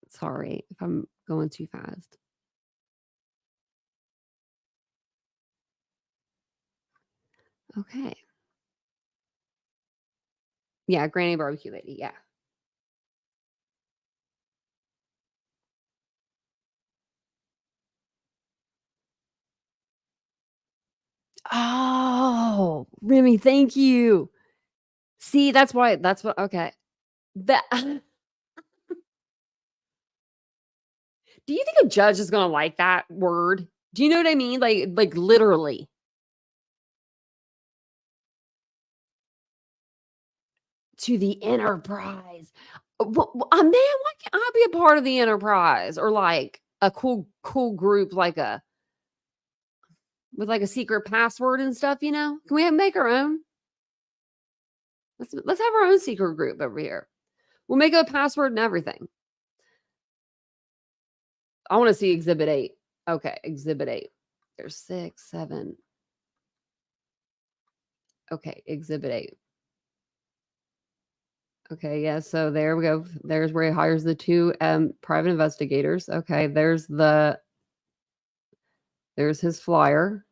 Sorry if I'm going too fast. Okay. Yeah, Granny Barbecue Lady. Yeah. Oh, Remy, thank you. See, that's what, okay. That, do you think a judge is going to like that word? Do you know what I mean? Like literally. To the Enterprise. Man, why can't I be a part of the Enterprise? Or like a cool group, with like a secret password and stuff, you know? Can we make our own? Let's have our own secret group over here. We'll make a password and everything. I want to see Exhibit 8. Okay, Exhibit 8. There's 6, 7. Okay, Exhibit 8. Okay, yeah, so there we go. There's where he hires the 2 private investigators. Okay, there's his flyer.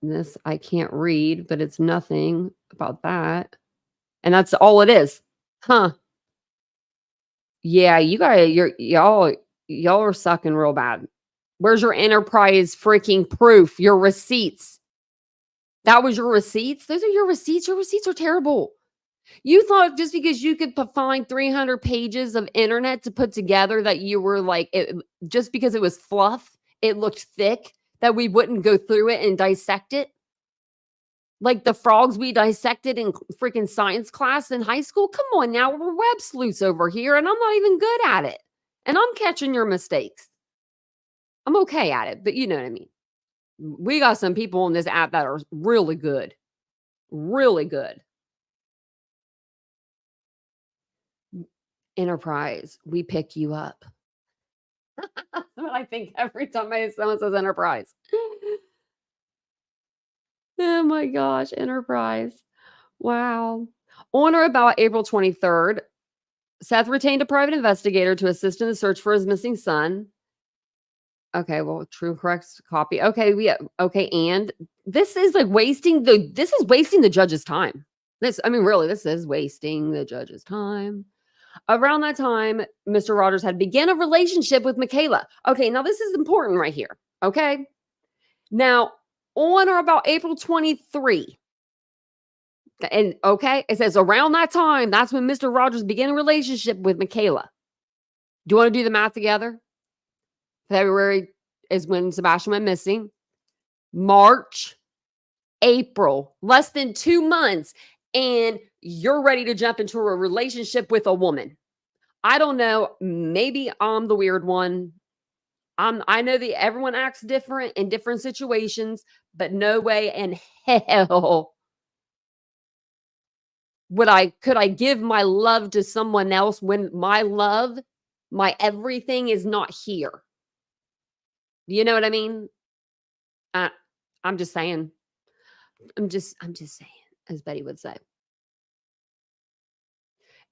This I can't read, but it's nothing about that. And that's all it is. Huh. Yeah, y'all are sucking real bad. Where's your Enterprise freaking proof? Your receipts. That was your receipts? Those are your receipts. Your receipts are terrible. You thought just because you could find 300 pages of internet to put together that you were like, just because it was fluff, it looked thick, that we wouldn't go through it and dissect it? Like the frogs we dissected in freaking science class in high school? Come on now, we're web sleuths over here, and I'm not even good at it. And I'm catching your mistakes. I'm okay at it, but you know what I mean. We got some people on this app that are really good. Really good. Enterprise, we pick you up. That's what I think every time someone says Enterprise. Oh my gosh, Enterprise. Wow. On or about April 23rd, Seth retained a private investigator to assist in the search for his missing son. Okay, well, true, correct copy. Okay, and this is like wasting the judge's time. This is wasting the judge's time. Around that time, Mr. Rogers had begun a relationship with Michaela. Okay, now this is important right here. Okay. Now, on or about April 23. And okay, it says around that time, that's when Mr. Rogers began a relationship with Michaela. Do you want to do the math together? February is when Sebastian went missing. March, April, less than 2 months, and you're ready to jump into a relationship with a woman. I don't know. Maybe I'm the weird one. I know that everyone acts different in different situations, but no way in hell could I give my love to someone else when my love, my everything is not here. Do you know what I mean? I'm just saying. I'm just saying, as Betty would say.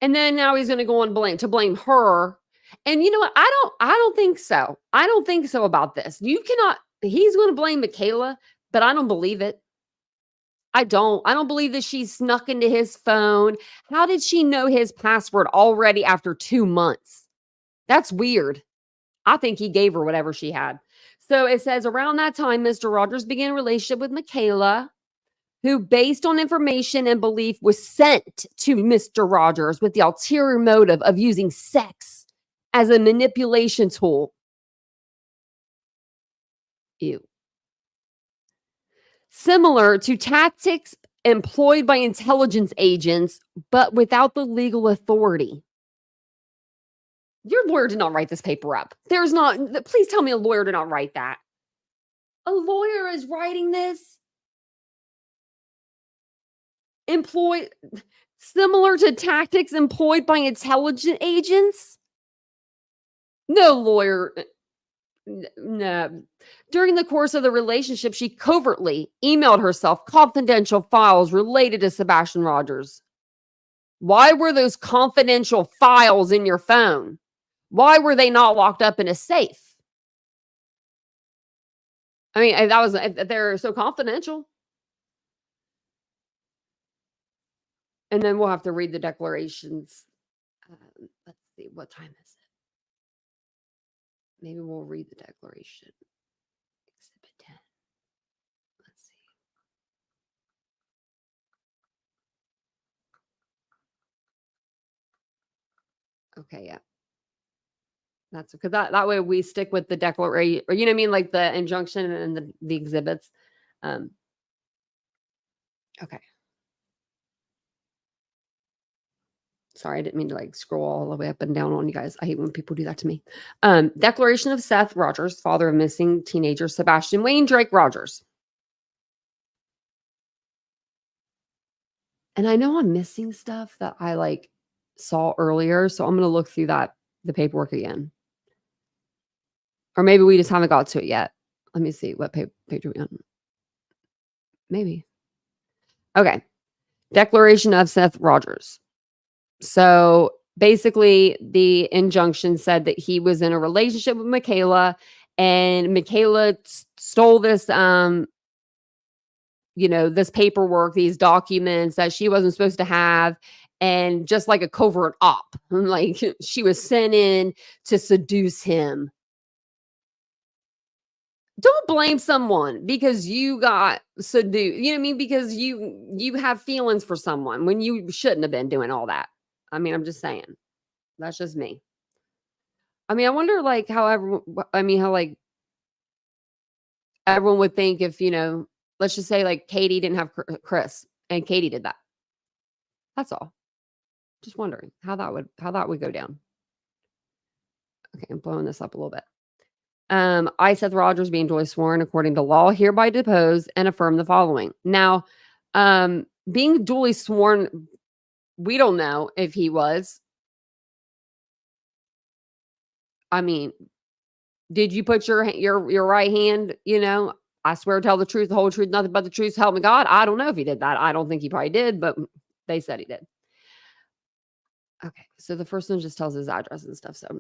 And then now he's going to go on blame her. And you know what? I don't think so. I don't think so about this. He's going to blame Michaela, but I don't believe it. I don't believe that she snuck into his phone. How did she know his password already after 2 months? That's weird. I think he gave her whatever she had. So it says around that time, Mr. Rogers began a relationship with Michaela, who, based on information and belief, was sent to Mr. Rogers with the ulterior motive of using sex as a manipulation tool. Ew. Similar to tactics employed by intelligence agents, but without the legal authority. Your lawyer did not write this paper up. There's not, please tell me a lawyer did not write that. A lawyer is writing this? Similar to tactics employed by intelligence agents? No lawyer. No. During the course of the relationship, she covertly emailed herself confidential files related to Sebastian Rogers. Why were those confidential files in your phone? Why were they not locked up in a safe? I mean, they're so confidential. And then we'll have to read the declarations. Let's see, what time is it? Maybe we'll read the declaration. Exhibit 10. Let's see. Okay, yeah. That's because that way we stick with the declaration, or you know what I mean, like the injunction and the exhibits. Okay. Sorry, I didn't mean to like scroll all the way up and down on you guys. I hate when people do that to me. Declaration of Seth Rogers, father of missing teenager Sebastian Wayne Drake Rogers. And I know I'm missing stuff that I like saw earlier, so I'm going to look through the paperwork again. Or maybe we just haven't got to it yet. Let me see what page are we on. Maybe. Okay. Declaration of Seth Rogers. So basically, the injunction said that he was in a relationship with Michaela, and Michaela stole this, this paperwork, these documents that she wasn't supposed to have, and just like a covert op, like she was sent in to seduce him. Don't blame someone because you got seduced. You know what I mean? Because you have feelings for someone when you shouldn't have been doing all that. I mean, I'm just saying. That's just me. I mean, I wonder how everyone would think if, let's just say Katie didn't have Chris and Katie did that. That's all. Just wondering how that would go down. Okay, I'm blowing this up a little bit. I, Seth Rogers, being duly sworn according to law, hereby depose and affirm the following. Now, being duly sworn, we don't know if he was. I mean, did you put your right hand, I swear to tell the truth, the whole truth, nothing but the truth, help me God? I don't know if he did that. I don't think he probably did, but they said he did. Okay, so the first one just tells his address and stuff. So,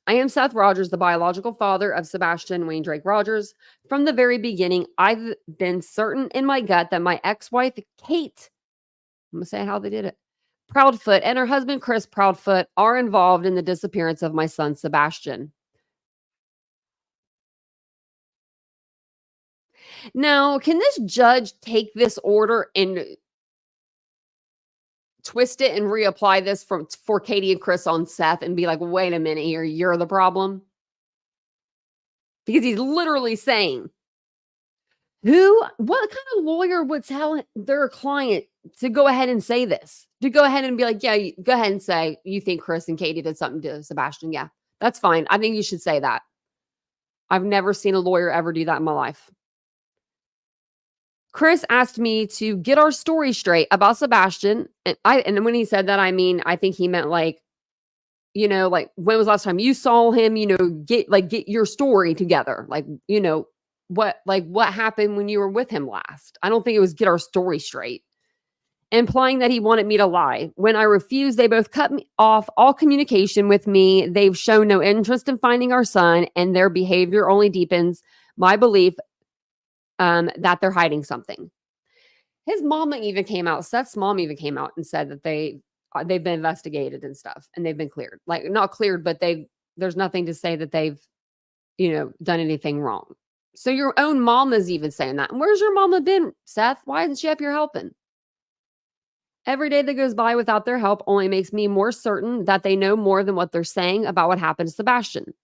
I am Seth Rogers, the biological father of Sebastian Wayne Drake Rogers. From the very beginning, I've been certain in my gut that my ex-wife, Kate, I'm going to say how they did it, Proudfoot, and her husband, Chris Proudfoot, are involved in the disappearance of my son, Sebastian. Now, can this judge take this order and twist it and reapply this for Katie and Chris on Seth and be like, wait a minute here, you're the problem? Because he's literally saying, what kind of lawyer would tell their client to go ahead and say this? To go ahead and be like, yeah, go ahead and say you think Chris and Katie did something to Sebastian. Yeah, that's fine. I think you should say that. I've never seen a lawyer ever do that in my life. Chris asked me to get our story straight about Sebastian. And when he said that, I think he meant when was the last time you saw him, get your story together. What happened when you were with him last? I don't think it was get our story straight. Implying that he wanted me to lie. When I refused, they both cut me off all communication with me. They've shown no interest in finding our son, and their behavior only deepens my belief that they're hiding something. His mama even came out. Seth's mom even came out and said that they've been investigated and stuff, and they've been cleared. Like, not cleared, but there's nothing to say that they've, done anything wrong. So your own mama's even saying that. And where's your mama been, Seth? Why isn't she up here helping? Every day that goes by without their help only makes me more certain that they know more than what they're saying about what happened to Sebastian.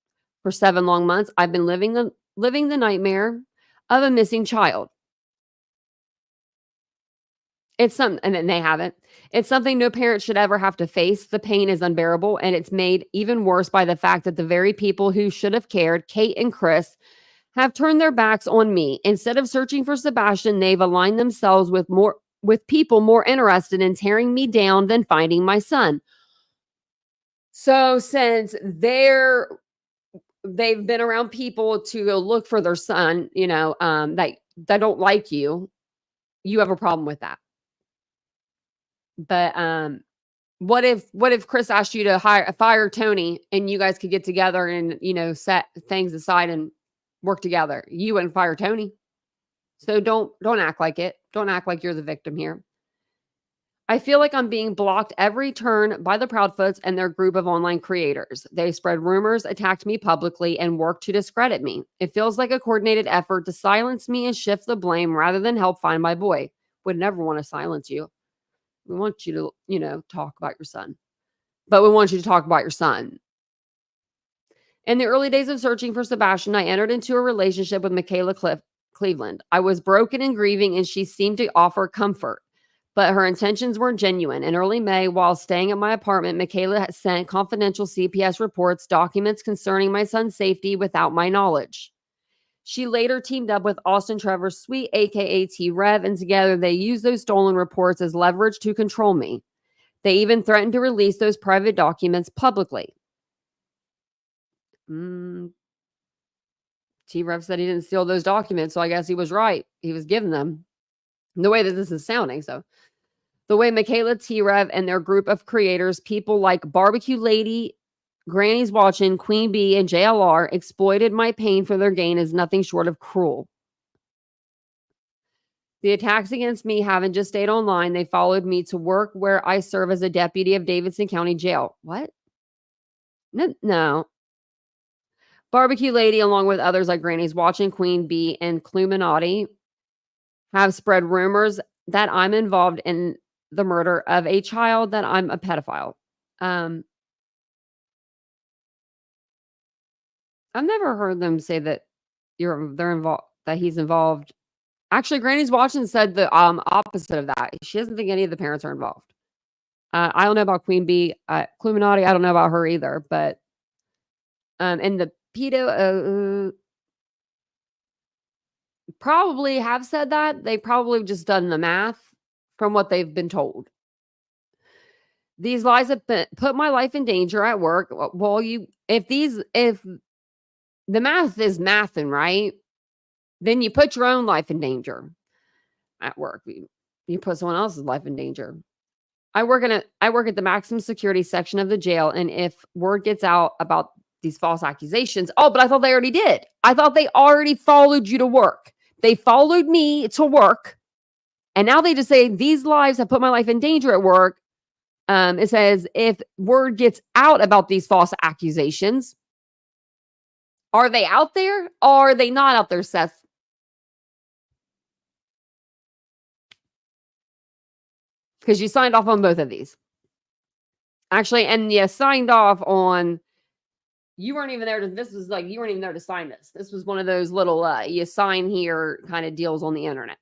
For 7 long months, I've been living the nightmare of a missing child. And then they haven't. It's something no parent should ever have to face. The pain is unbearable, and it's made even worse by the fact that the very people who should have cared, Kate and Chris, have turned their backs on me. Instead of searching for Sebastian, they've aligned themselves with people more interested in tearing me down than finding my son. So since they've been around people to go look for their son, that don't like you, you have a problem with that. But what if Chris asked you to fire Tony and you guys could get together and set things aside and work together? You wouldn't fire Tony. So don't act like it. Don't act like you're the victim here. I feel like I'm being blocked every turn by the Proudfoots and their group of online creators. They spread rumors, attacked me publicly, and worked to discredit me. It feels like a coordinated effort to silence me and shift the blame rather than help find my boy. Would never want to silence you. We want you to, talk about your son. But we want you to talk about your son. In the early days of searching for Sebastian, I entered into a relationship with Michaela Cleveland. I was broken and grieving, and she seemed to offer comfort. But her intentions weren't genuine. In early May, while staying at my apartment, Michaela had sent confidential CPS reports, documents concerning my son's safety without my knowledge. She later teamed up with Austin Trevor Sweet, aka T-Rev, and together they used those stolen reports as leverage to control me. They even threatened to release those private documents publicly. T-Rev said he didn't steal those documents, so I guess he was right. He was giving them. The way that this is sounding, so. The way Michaela, T-Rev, and their group of creators, people like Barbecue Lady, Granny's Watching, Queen Bee, and JLR, exploited my pain for their gain is nothing short of cruel. The attacks against me haven't just stayed online. They followed me to work where I serve as a deputy of Davidson County Jail. What? No. Barbecue Lady, along with others like Granny's Watching, Queen Bee, and Cluminati, have spread rumors that I'm involved in the murder of a child, that I'm a pedophile. I've never heard them say that they're involved, that he's involved. Actually, Granny's Watching said the opposite of that. She doesn't think any of the parents are involved. I don't know about Queen Bee. Cluminati, I don't know about her either. But and the pedo probably have said that. They probably just done the math from what they've been told. These lies have put my life in danger at work. Well, if the math is mathing, right, then you put your own life in danger at work. You put someone else's life in danger. I work at the maximum security section of the jail, and if word gets out about these false accusations, but I thought they already did. I thought they already followed you to work. They followed me to work. And now they just say these lives have put my life in danger at work. It says if word gets out about these false accusations, are they out there or are they not out there, Seth? Because you signed off on both of these. Actually, and you signed off on, you weren't even there you weren't even there to sign this. This was one of those little you sign here kind of deals on the internet.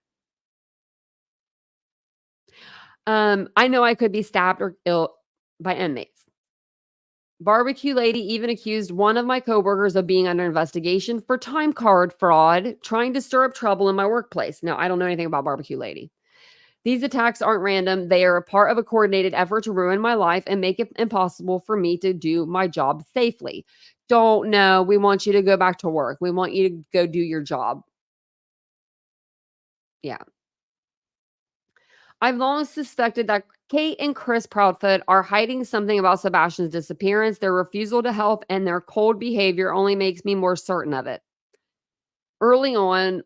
I know I could be stabbed or killed by inmates. Barbecue Lady even accused one of my coworkers of being under investigation for time card fraud, trying to stir up trouble in my workplace. Now, I don't know anything about Barbecue Lady. These attacks aren't random. They are a part of a coordinated effort to ruin my life and make it impossible for me to do my job safely. Don't know. We want you to go back to work. We want you to go do your job. Yeah. I've long suspected that Kate and Chris Proudfoot are hiding something about Sebastian's disappearance. Their refusal to help and their cold behavior only makes me more certain of it. Early on,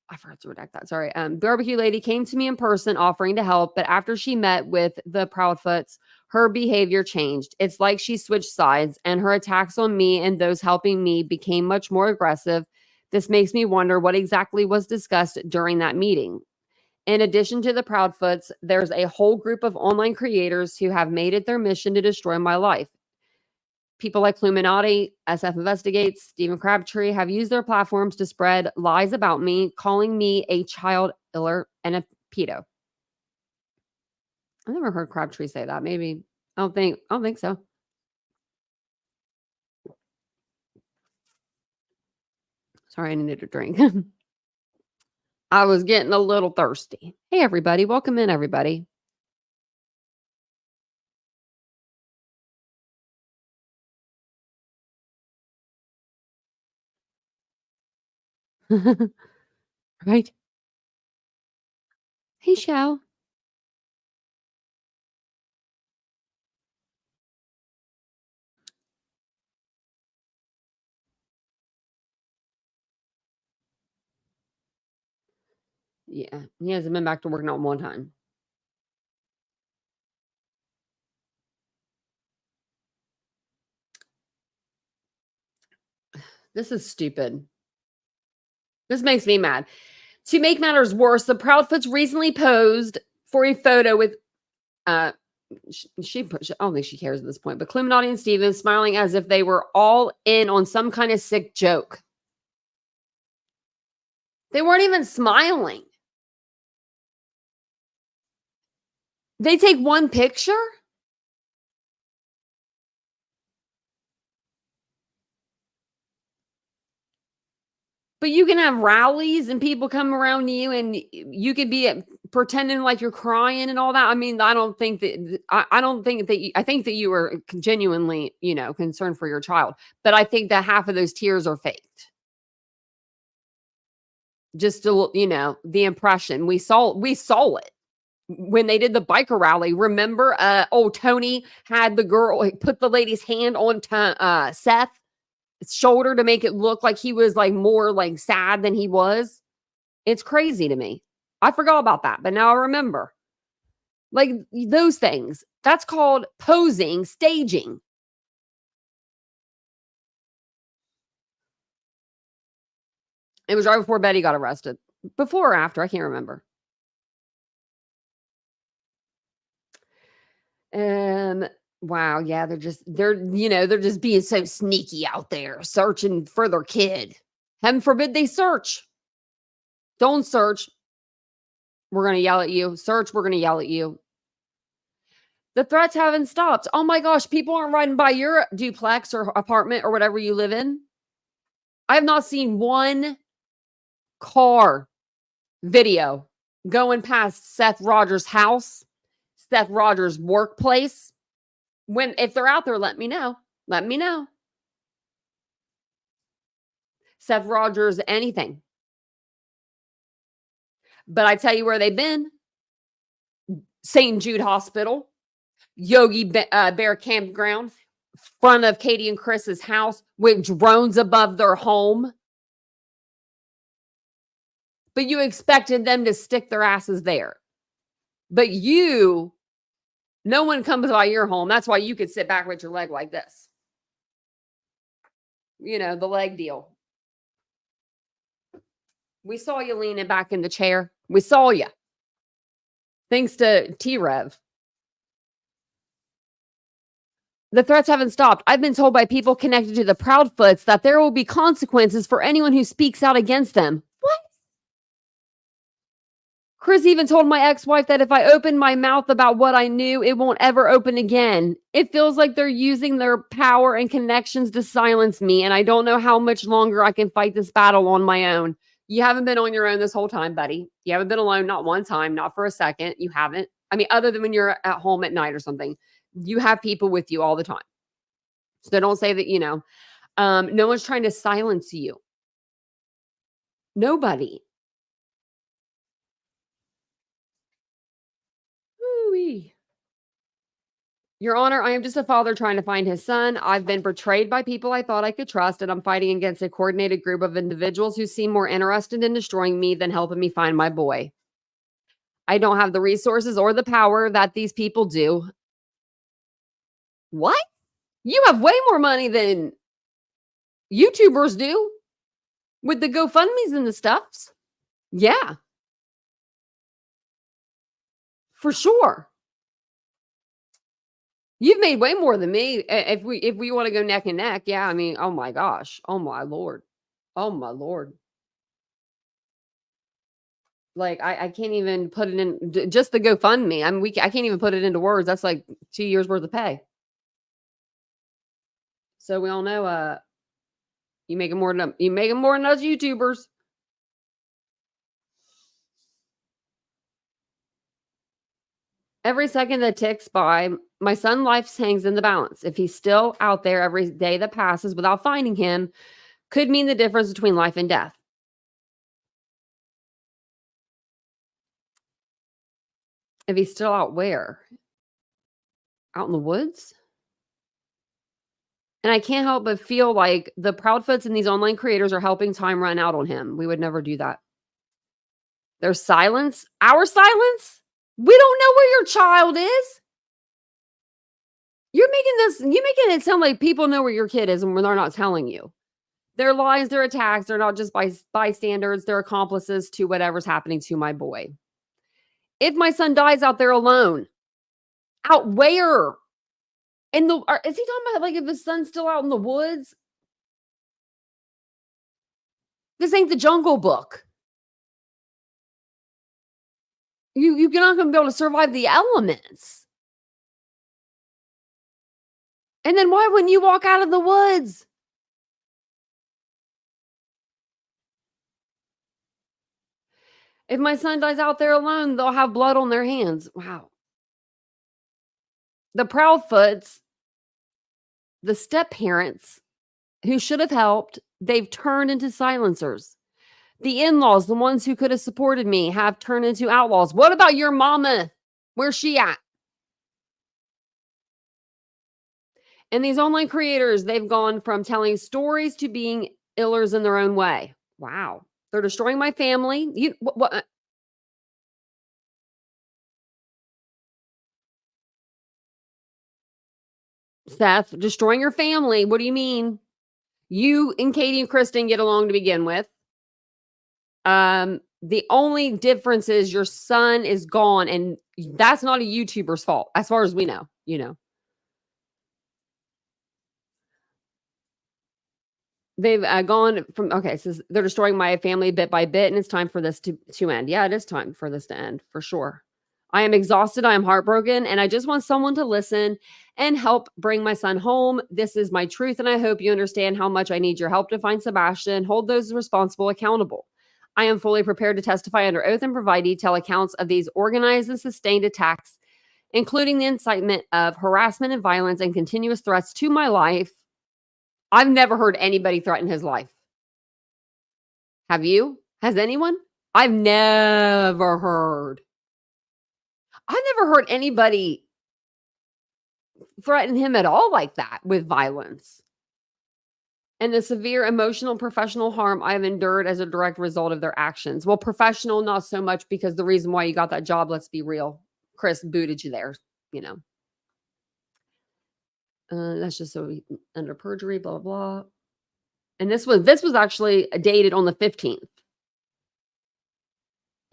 I forgot to redact that. Sorry. Barbecue lady came to me in person offering to help, but after she met with the Proudfoots, her behavior changed. It's like she switched sides, and her attacks on me and those helping me became much more aggressive. This makes me wonder what exactly was discussed during that meeting. In addition to the Proudfoots, there's a whole group of online creators who have made it their mission to destroy my life. People like Illuminati, SF Investigates, Stephen Crabtree have used their platforms to spread lies about me, calling me a child killer and a pedo. I've never heard Crabtree say that. Maybe. I don't think so. Sorry, I needed a drink. I was getting a little thirsty. Hey, everybody. Welcome in, everybody. Right? Hey, Shao. Yeah, he hasn't been back to work not one time. This is stupid. This makes me mad. To make matters worse, the Proudfoots recently posed for a photo with I don't think she cares at this point, but Illuminati and Stevens smiling as if they were all in on some kind of sick joke. They weren't even smiling. They take one picture? But you can have rallies and people come around you and you could be pretending like you're crying and all that. I mean, I don't think that I think that you were genuinely, concerned for your child. But I think that half of those tears are faked. Just to, the impression we saw it when they did the biker rally. Remember, Tony had the girl put the lady's hand on Seth's shoulder to make it look like he was like more like sad than he was. It's crazy to me. I forgot about that, but now I remember. Like those things. That's called posing, staging. It was right before Betty got arrested. Before or after, I can't remember. Wow, yeah, they're just being so sneaky out there, searching for their kid. Heaven forbid they search. Don't search. We're going to yell at you. Search, we're going to yell at you. The threats haven't stopped. Oh my gosh, people aren't riding by your duplex or apartment or whatever you live in. I have not seen one car video going past Seth Rogers' house, Seth Rogers' workplace. If they're out there, let me know. Let me know. Seth Rogers, anything. But I tell you where they've been. St. Jude Hospital, Yogi Bear Campground, front of Katie and Chris's house with drones above their home. But you expected them to stick their asses there. But no one comes by your home. That's why you could sit back with your leg like this. The leg deal. We saw you leaning back in the chair. We saw you. Thanks to T-Rev. The threats haven't stopped. I've been told by people connected to the Proudfoots that there will be consequences for anyone who speaks out against them. What? Chris even told my ex-wife that if I opened my mouth about what I knew, it won't ever open again. It feels like they're using their power and connections to silence me, and I don't know how much longer I can fight this battle on my own. You haven't been on your own this whole time, buddy. You haven't been alone, not one time, not for a second. You haven't. I mean, other than when you're at home at night or something. You have people with you all the time. So don't say that, no one's trying to silence you. Nobody. Ooh-wee. Your Honor, I am just a father trying to find his son. I've been betrayed by people I thought I could trust, and I'm fighting against a coordinated group of individuals who seem more interested in destroying me than helping me find my boy. I don't have the resources or the power that these people do. What? You have way more money than YouTubers do with the GoFundMes and the stuffs. Yeah. For sure. You've made way more than me. If we want to go neck and neck, yeah. I mean, oh my gosh. Oh my Lord. Oh my Lord. Like I can't even put it in just the GoFundMe. I mean, I can't even put it into words. That's like 2 years worth of pay. So we all know you making more than us YouTubers. Every second that ticks by, my son's life hangs in the balance. If he's still out there, every day that passes without finding him could mean the difference between life and death. If he's still out where? Out in the woods? And I can't help but feel like the Proudfoots and these online creators are helping time run out on him. We would never do that. Their silence? Our silence? We don't know where your child is. You're making it sound like people know where your kid is and they're not telling you. Their lies, their attacks, they're not just bystanders, they're accomplices to whatever's happening to my boy. If my son dies out there alone, out where? Is he talking about like if his son's still out in the woods? This ain't the Jungle Book. You're not going to be able to survive the elements. And then why wouldn't you walk out of the woods? If my son dies out there alone, they'll have blood on their hands. Wow. The Proudfoots, the step parents who should have helped, they've turned into silencers. The in-laws, the ones who could have supported me, have turned into outlaws. What about your mama? Where's she at? And these online creators, they've gone from telling stories to being illers in their own way. Wow. They're destroying my family. What? Seth, destroying your family. What do you mean? You and Katie and Kristen get along to begin with. The only difference is your son is gone, and that's not a YouTuber's fault, as far as we know, They've gone from, okay, so they're destroying my family bit by bit, and it's time for this to end. Yeah, it is time for this to end, for sure. I am exhausted. I am heartbroken, and I just want someone to listen and help bring my son home. This is my truth, and I hope you understand how much I need your help to find Sebastian. Hold those responsible accountable. I am fully prepared to testify under oath and provide detailed accounts of these organized and sustained attacks, including the incitement of harassment and violence and continuous threats to my life. I've never heard anybody threaten his life. Have you? Has anyone? I've never heard. I've never heard anybody threaten him at all like that with violence. And the severe emotional, professional harm I have endured as a direct result of their actions. Well, professional, not so much, because the reason why you got that job, let's be real, Chris booted you there, That's just so under perjury, blah, blah, blah. And this was actually dated on the 15th.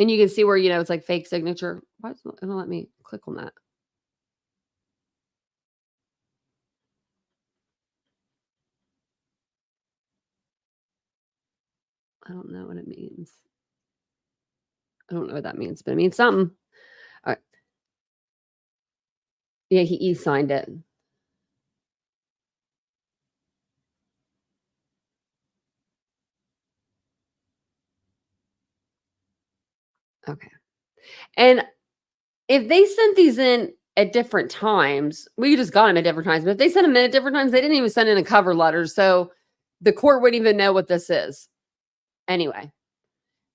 And you can see where, it's like fake signature. Why is it not let me click on that? I don't know what it means. I don't know what that means, but it means something. All right. Yeah, he e-signed it. Okay. And if they sent these in at different times, we just got them at different times, but if they sent them in at different times, they didn't even send in a cover letter. So the court wouldn't even know what this is. Anyway.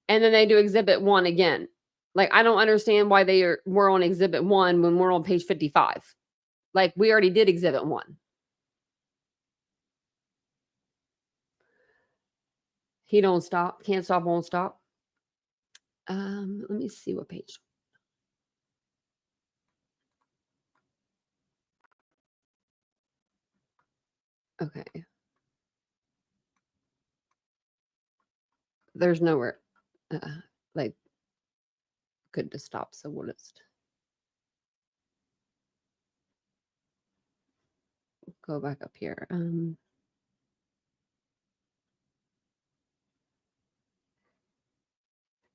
And then they do exhibit 1 again. Like, I don't understand why we're on exhibit 1 when we're on page 55. Like, we already did exhibit 1. He don't stop. Can't stop, won't stop. Let me see what page. Okay. There's nowhere like good to stop. So we'll just go back up here.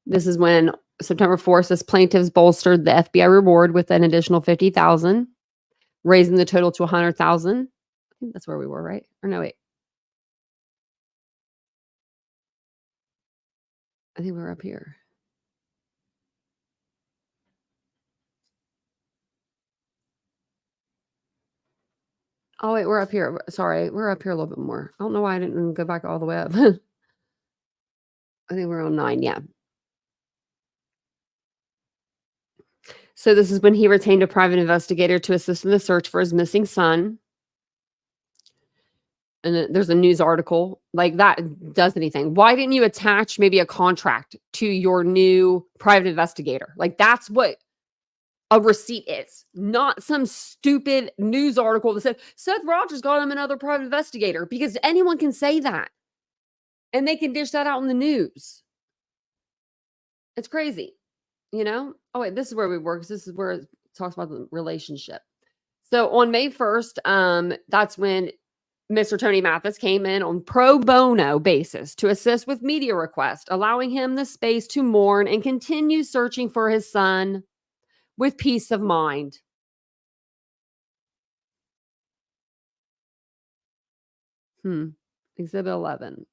This is when September 4th says plaintiffs bolstered the FBI reward with an additional 50,000, raising the total to 100,000. I think that's where we were, right? Or no, wait. I think we were up here. Oh, wait, we're up here. Sorry, we're up here a little bit more. I don't know why I didn't go back all the way up. I think we're on 9, yeah. So this is when he retained a private investigator to assist in the search for his missing son. And then there's a news article like that does anything. Why didn't you attach maybe a contract to your new private investigator? Like, that's what a receipt is, not some stupid news article that said Seth Rogers got him another private investigator, because anyone can say that and they can dish that out in the news. It's crazy, you know? Oh, wait, this is where we work. This is where it talks about the relationship. So on May 1st, that's when Mr. Tony Mathis came in on pro bono basis to assist with media requests, allowing him the space to mourn and continue searching for his son with peace of mind. Exhibit 11.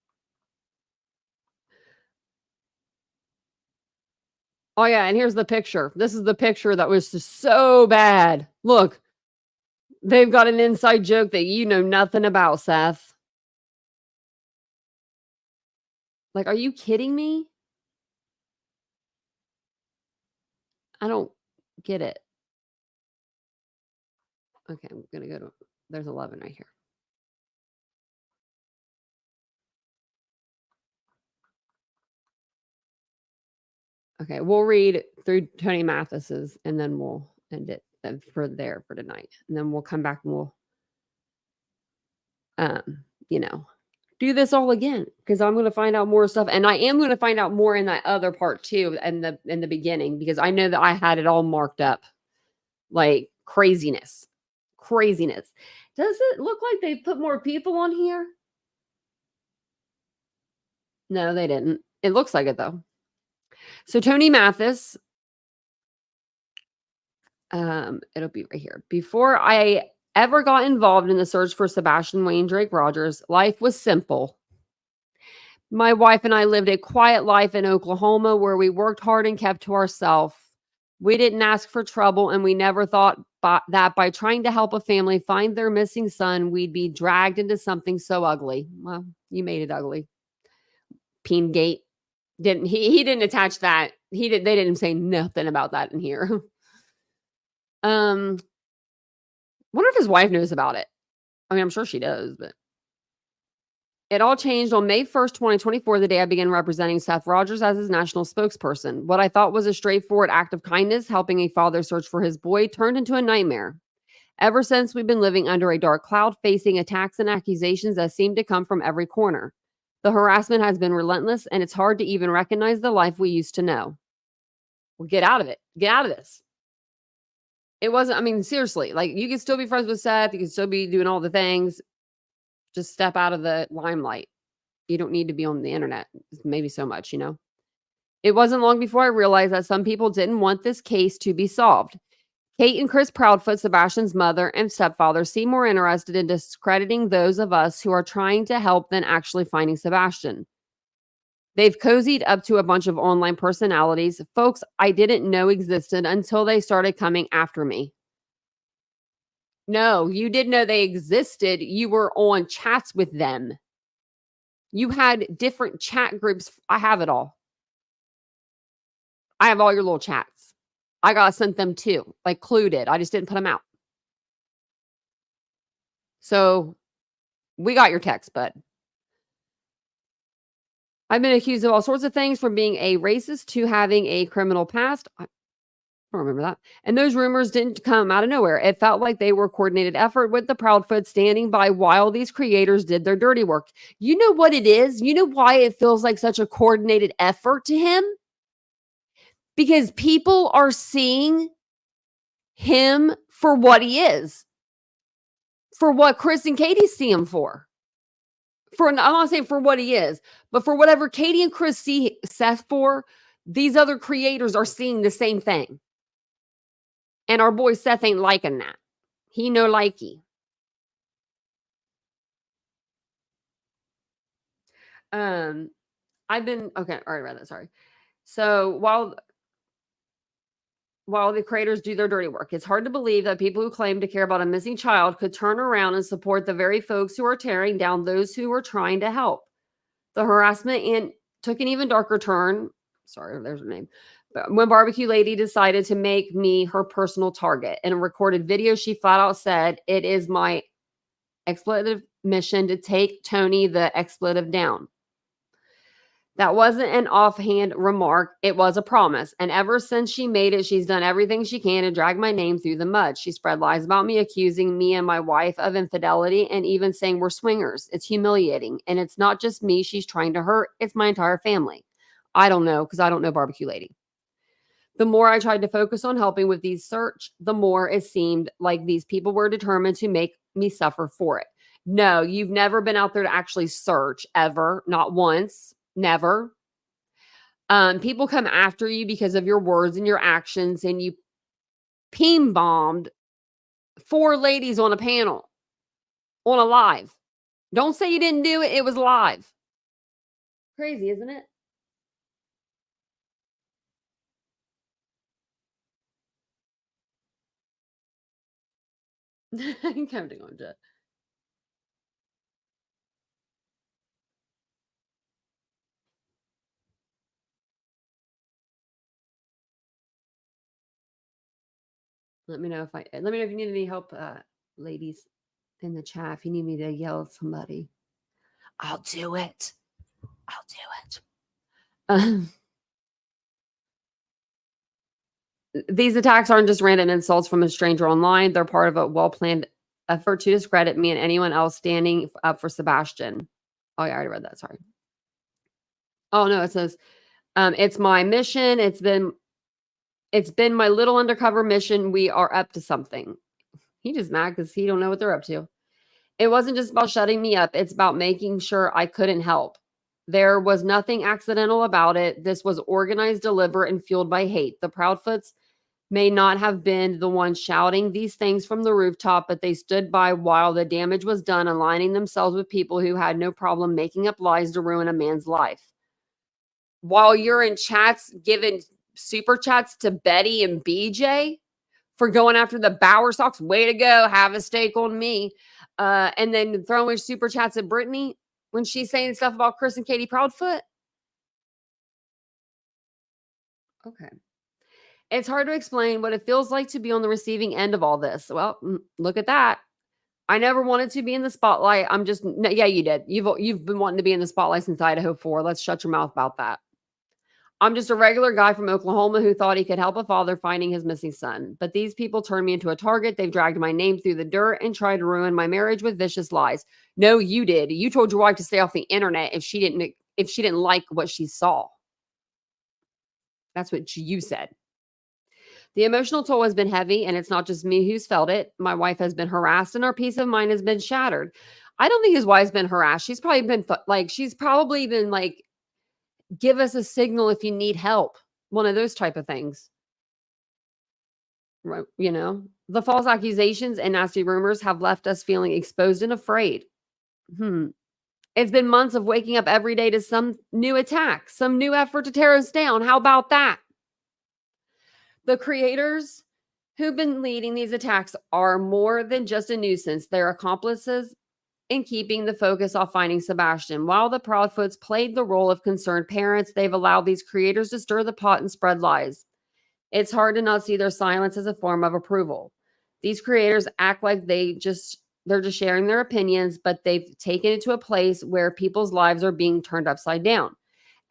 Oh, yeah, and here's the picture. This is the picture that was just so bad. Look, they've got an inside joke that you know nothing about, Seth. Like, are you kidding me? I don't get it. Okay, I'm going to go to, there's 11 right here. Okay, we'll read through Tony Mathis's and then we'll end it for tonight. And then we'll come back and we'll, do this all again, because I'm going to find out more stuff. And I am going to find out more in that other part too, in the beginning, because I know that I had it all marked up like craziness. Does it look like they put more people on here? No, they didn't. It looks like it though. So Tony Mathis, it'll be right here. Before I ever got involved in the search for Sebastian Wayne Drake Rogers, life was simple. My wife and I lived a quiet life in Oklahoma where we worked hard and kept to ourselves. We didn't ask for trouble, and we never thought that by trying to help a family find their missing son, we'd be dragged into something so ugly. Well, you made it ugly. Peengate. He didn't attach that. They didn't say nothing about that in here. Wonder if his wife knows about it. I mean, I'm sure she does, but it all changed on May 1st, 2024, the day I began representing Seth Rogers as his national spokesperson. What I thought was a straightforward act of kindness, helping a father search for his boy, turned into a nightmare. Ever since, we've been living under a dark cloud, facing attacks and accusations that seem to come from every corner. The harassment has been relentless, and it's hard to even recognize the life we used to know. Well, get out of it. Get out of this. It wasn't, I mean, seriously, like, you can still be friends with Seth. You can still be doing all the things. Just step out of the limelight. You don't need to be on the internet. Maybe so much, you know. It wasn't long before I realized that some people didn't want this case to be solved. Kate and Chris Proudfoot, Sebastian's mother and stepfather, seem more interested in discrediting those of us who are trying to help than actually finding Sebastian. They've cozied up to a bunch of online personalities, folks I didn't know existed until they started coming after me. No, you did know they existed. You were on chats with them. You had different chat groups. I have it all. I have all your little chats. I got sent them too, like Clue did. I just didn't put them out. So we got your text, bud. I've been accused of all sorts of things, from being a racist to having a criminal past. I don't remember that. And those rumors didn't come out of nowhere. It felt like they were a coordinated effort with the Proudfoot standing by while these creators did their dirty work. You know what it is? You know why it feels like such a coordinated effort to him? Because people are seeing him for what he is, for what Chris and Katie see him for. I'm not saying for what he is, but for whatever Katie and Chris see Seth for, these other creators are seeing the same thing. And our boy Seth ain't liking that. He no likey. I've been, okay, all right, read that, sorry. So while the creators do their dirty work, it's hard to believe that people who claim to care about a missing child could turn around and support the very folks who are tearing down those who are trying to help. The harassment took an even darker turn. Sorry, there's her name. When Barbecue Lady decided to make me her personal target. In a recorded video, she flat out said, "It is my expletive mission to take Tony the expletive down." That wasn't an offhand remark. It was a promise. And ever since she made it, she's done everything she can to drag my name through the mud. She spread lies about me, accusing me and my wife of infidelity, and even saying we're swingers. It's humiliating. And it's not just me she's trying to hurt. It's my entire family. I don't know, because I don't know Barbecue Lady. The more I tried to focus on helping with these search, the more it seemed like these people were determined to make me suffer for it. No, you've never been out there to actually search, ever. Not once. Never. People come after you because of your words and your actions, and you peen bombed 4 ladies on a panel, on a live. Don't say you didn't do it. It was live. Crazy, isn't it? I'm counting on Jet. Let me know if you need any help, ladies, in the chat. If you need me to yell at somebody, I'll do it. These attacks aren't just random insults from a stranger online. They're part of a well-planned effort to discredit me and anyone else standing up for Sebastian. Oh, yeah, I already read that. Sorry. Oh, no, it says, it's my mission. It's been my little undercover mission. We are up to something. He just mad because he don't know what they're up to. It wasn't just about shutting me up. It's about making sure I couldn't help. There was nothing accidental about it. This was organized, deliberate, and fueled by hate. The Proudfoots may not have been the ones shouting these things from the rooftop, but they stood by while the damage was done, aligning themselves with people who had no problem making up lies to ruin a man's life. While you're in chats giving super chats to Betty and BJ for going after the Bauer Sox, way to go, have a stake on me. And then throwing super chats at Brittany when she's saying stuff about Chris and Katie Proudfoot. Okay. It's hard to explain what it feels like to be on the receiving end of all this. Well, look at that. I never wanted to be in the spotlight. Yeah, you did. You've been wanting to be in the spotlight since Idaho 4. Let's shut your mouth about that. I'm just a regular guy from Oklahoma who thought he could help a father finding his missing son. But these people turned me into a target. They've dragged my name through the dirt and tried to ruin my marriage with vicious lies. No, you did. You told your wife to stay off the internet if she didn't like what she saw. That's what you said. The emotional toll has been heavy, and it's not just me who's felt it. My wife has been harassed, and our peace of mind has been shattered. I don't think his wife's been harassed. She's probably been like, give us a signal if you need help. One of those type of things. Right, you know, the false accusations and nasty rumors have left us feeling exposed and afraid. It's been months of waking up every day to some new attack, some new effort to tear us down. How about that? The creators who've been leading these attacks are more than just a nuisance. They're accomplices in keeping the focus off finding Sebastian. While the Proudfoots played the role of concerned parents, they've allowed these creators to stir the pot and spread lies. It's hard to not see their silence as a form of approval. These creators act like they just They're just sharing their opinions, but they've taken it to a place where people's lives are being turned upside down.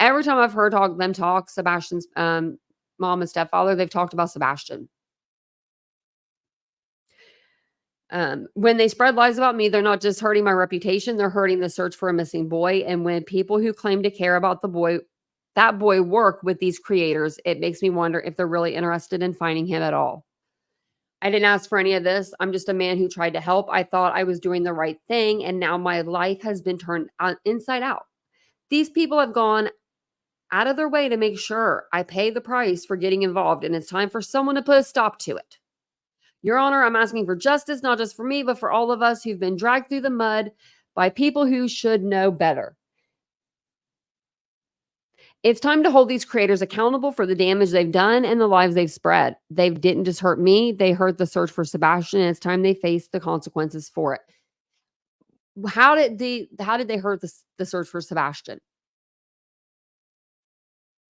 Every time I've heard them talk, Sebastian's mom and stepfather, they've talked about Sebastian. When they spread lies about me, they're not just hurting my reputation, they're hurting the search for a missing boy. And when people who claim to care about that boy work with these creators, it makes me wonder if they're really interested in finding him at all. I didn't ask for any of this. I'm just a man who tried to help. I thought I was doing the right thing, and now my life has been turned inside out. These people have gone out of their way to make sure I pay the price for getting involved, and it's time for someone to put a stop to it. Your Honor, I'm asking for justice, not just for me, but for all of us who've been dragged through the mud by people who should know better. It's time to hold these creators accountable for the damage they've done and the lives they've spread. They didn't just hurt me, they hurt the search for Sebastian, and it's time they face the consequences for it. How did they hurt the search for Sebastian?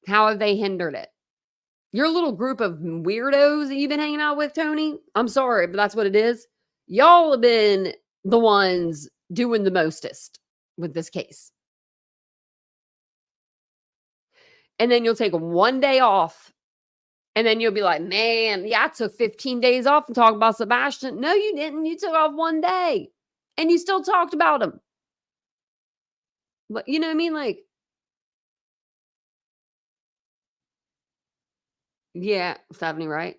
How have they hindered it? Your little group of weirdos that you've been hanging out with, Tony, I'm sorry, but that's what it is. Y'all have been the ones doing the mostest with this case. And then you'll take one day off. And then you'll be like, man, yeah, I took 15 days off and talked about Sebastian. No, you didn't. You took off one day. And you still talked about him. But you know what I mean? Like, yeah, Stephanie, right?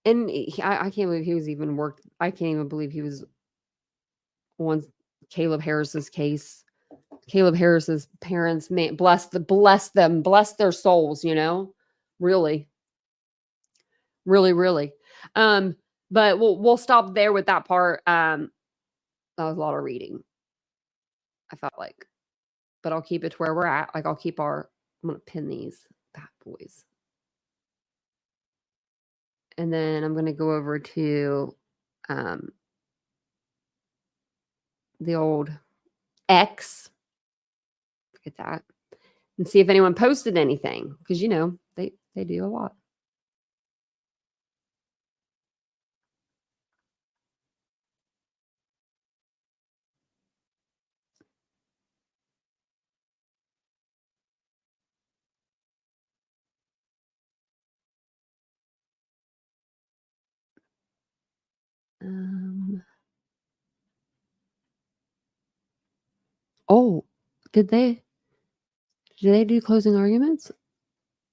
And I can't believe he was even worked. I can't even believe he was on Caleb Harris's case. Caleb Harris's parents, man, bless them, bless their souls, you know? Really. Really, really. But we'll stop there with that part. That was a lot of reading, I felt like. But I'll keep it to where we're at. Like I'm gonna pin these bad boys. And then I'm gonna go over to the old X. Look at that. And see if anyone posted anything. Because you know, they do a lot. Oh, did they do closing arguments?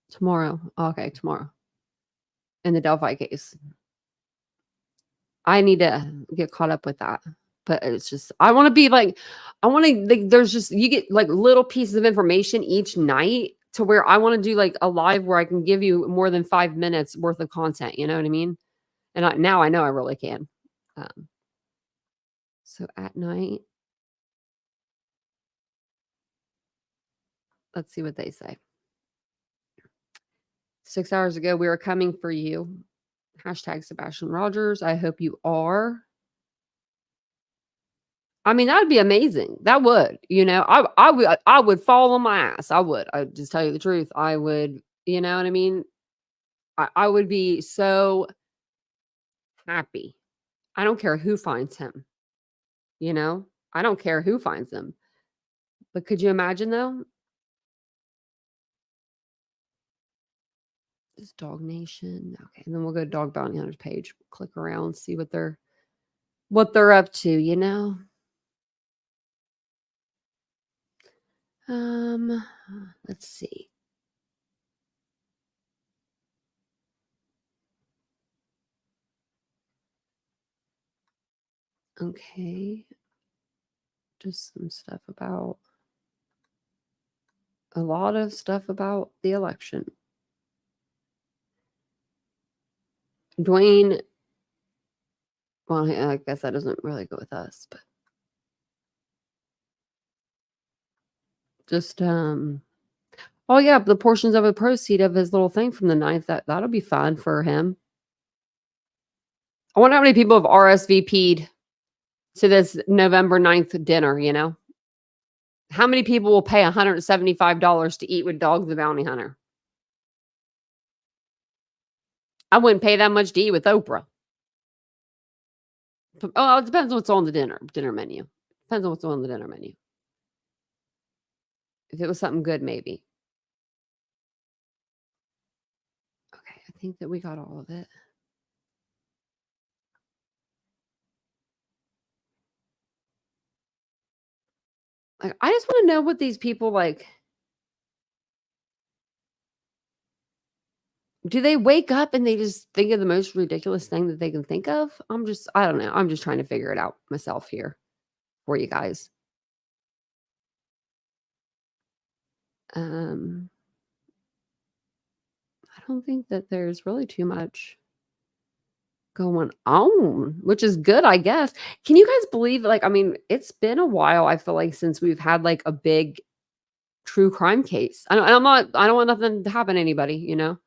Tomorrow. Okay, tomorrow. In the Delphi case. I need to get caught up with that. But it's just, I want to be like, there's just, you get like little pieces of information each night to where I want to do like a live where I can give you more than 5 minutes worth of content. You know what I mean? And now I know I really can. So at night, let's see what they say. 6 hours ago, we were coming for you. Hashtag Sebastian Rogers. I hope you are. I mean, that would be amazing. That would, you know, I would fall on my ass. I would. I just tell you the truth. I would, you know what I mean? I would be so happy. I don't care who finds him. You know, I don't care who finds him. But could you imagine though? This Dog Nation. Okay, and then we'll go to Dog Bounty Hunters page. Click around, see what they're up to, you know. Let's see. Okay. Just some stuff about a lot of stuff about the election. Dwayne, well, I guess that doesn't really go with us, but just oh yeah, the portions of a proceed of his little thing from the 9th, that'll be fun for him. I wonder how many people have RSVP'd to this November 9th dinner, you know? How many people will pay $175 to eat with Dog the Bounty Hunter? I wouldn't pay that much to eat with Oprah. Oh, it depends on what's on the dinner menu. Depends on what's on the dinner menu. If it was something good, maybe. Okay, I think that we got all of it. Like, I just want to know what these people like. Do they wake up and they just think of the most ridiculous thing that they can think of? I don't know. I'm just trying to figure it out myself here for you guys. I don't think that there's really too much going on, which is good, I guess. Can you guys believe, like, I mean, it's been a while, I feel like, since we've had like a big true crime case. I don't want nothing to happen to anybody, you know?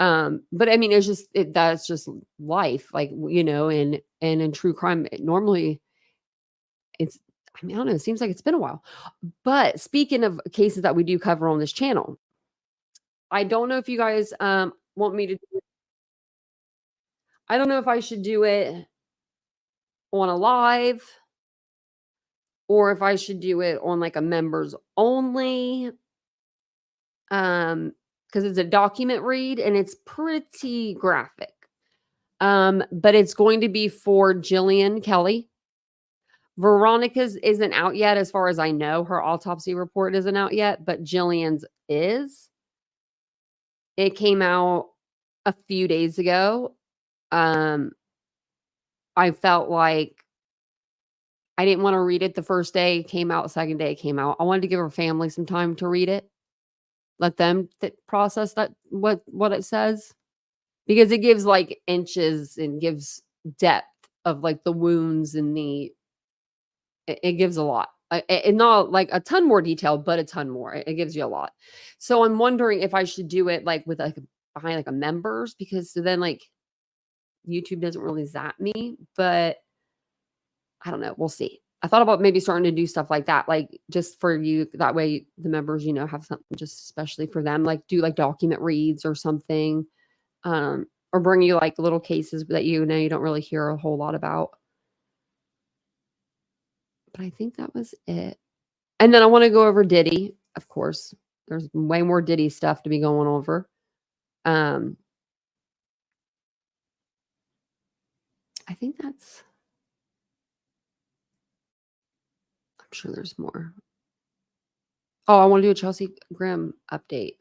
But I mean, it's just, that's just life, like, you know, and in true crime, normally it's, I mean, I don't know, it seems like it's been a while. But speaking of cases that we do cover on this channel, I don't know if you guys want me to do it. I don't know if I should do it on a live or if I should do it on like a members only. Because it's a document read and it's pretty graphic. But it's going to be for Jillian Kelly. Veronica's isn't out yet, as far as I know. Her autopsy report isn't out yet, but Jillian's is. It came out a few days ago. I felt like I didn't want to read it the first day it came out, second day it came out. I wanted to give her family some time to read it. Let them process that what it says. Because it gives like inches and gives depth of like the wounds and it gives a lot. And not like a ton more detail, but a ton more. It gives you a lot. So I'm wondering if I should do it like with like behind like a members, because then like YouTube doesn't really zap me, but I don't know. We'll see. I thought about maybe starting to do stuff like that, like just for you. That way the members, you know, have something just especially for them, like do like document reads or something. Or bring you like little cases that you know you don't really hear a whole lot about. But I think that was it. And then I want to go over Diddy, of course. There's way more Diddy stuff to be going over. I think that's, I'm sure there's more. Oh, I want to do a Chelsea Grim update.